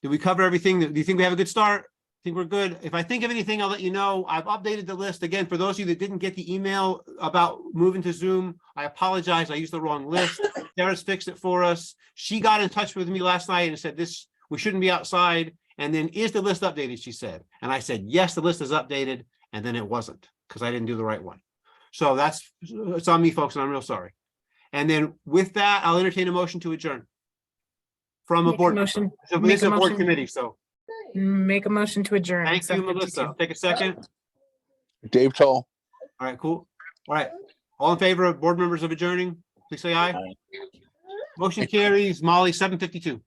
Did we cover everything? Do you think we have a good start? I think we're good. If I think of anything, I'll let you know. I've updated the list. Again, for those of you that didn't get the email about moving to Zoom, I apologize. I used the wrong list. Sarah's fixed it for us. She got in touch with me last night and said we shouldn't be outside. And then, is the list updated, she said. And I said, yes, the list is updated. And then it wasn't, because I didn't do the right one. So it's on me, folks, and I'm real sorry. And then with that, I'll entertain a motion to adjourn. From a Make a board. motion. So Make this is a a board motion. committee, so Make a motion to adjourn. thank you, Melissa. Take a second. Dave Toll. All right, cool. All right. All in favor of board members of adjourning, please say aye. Motion carries. Molly, 7:52.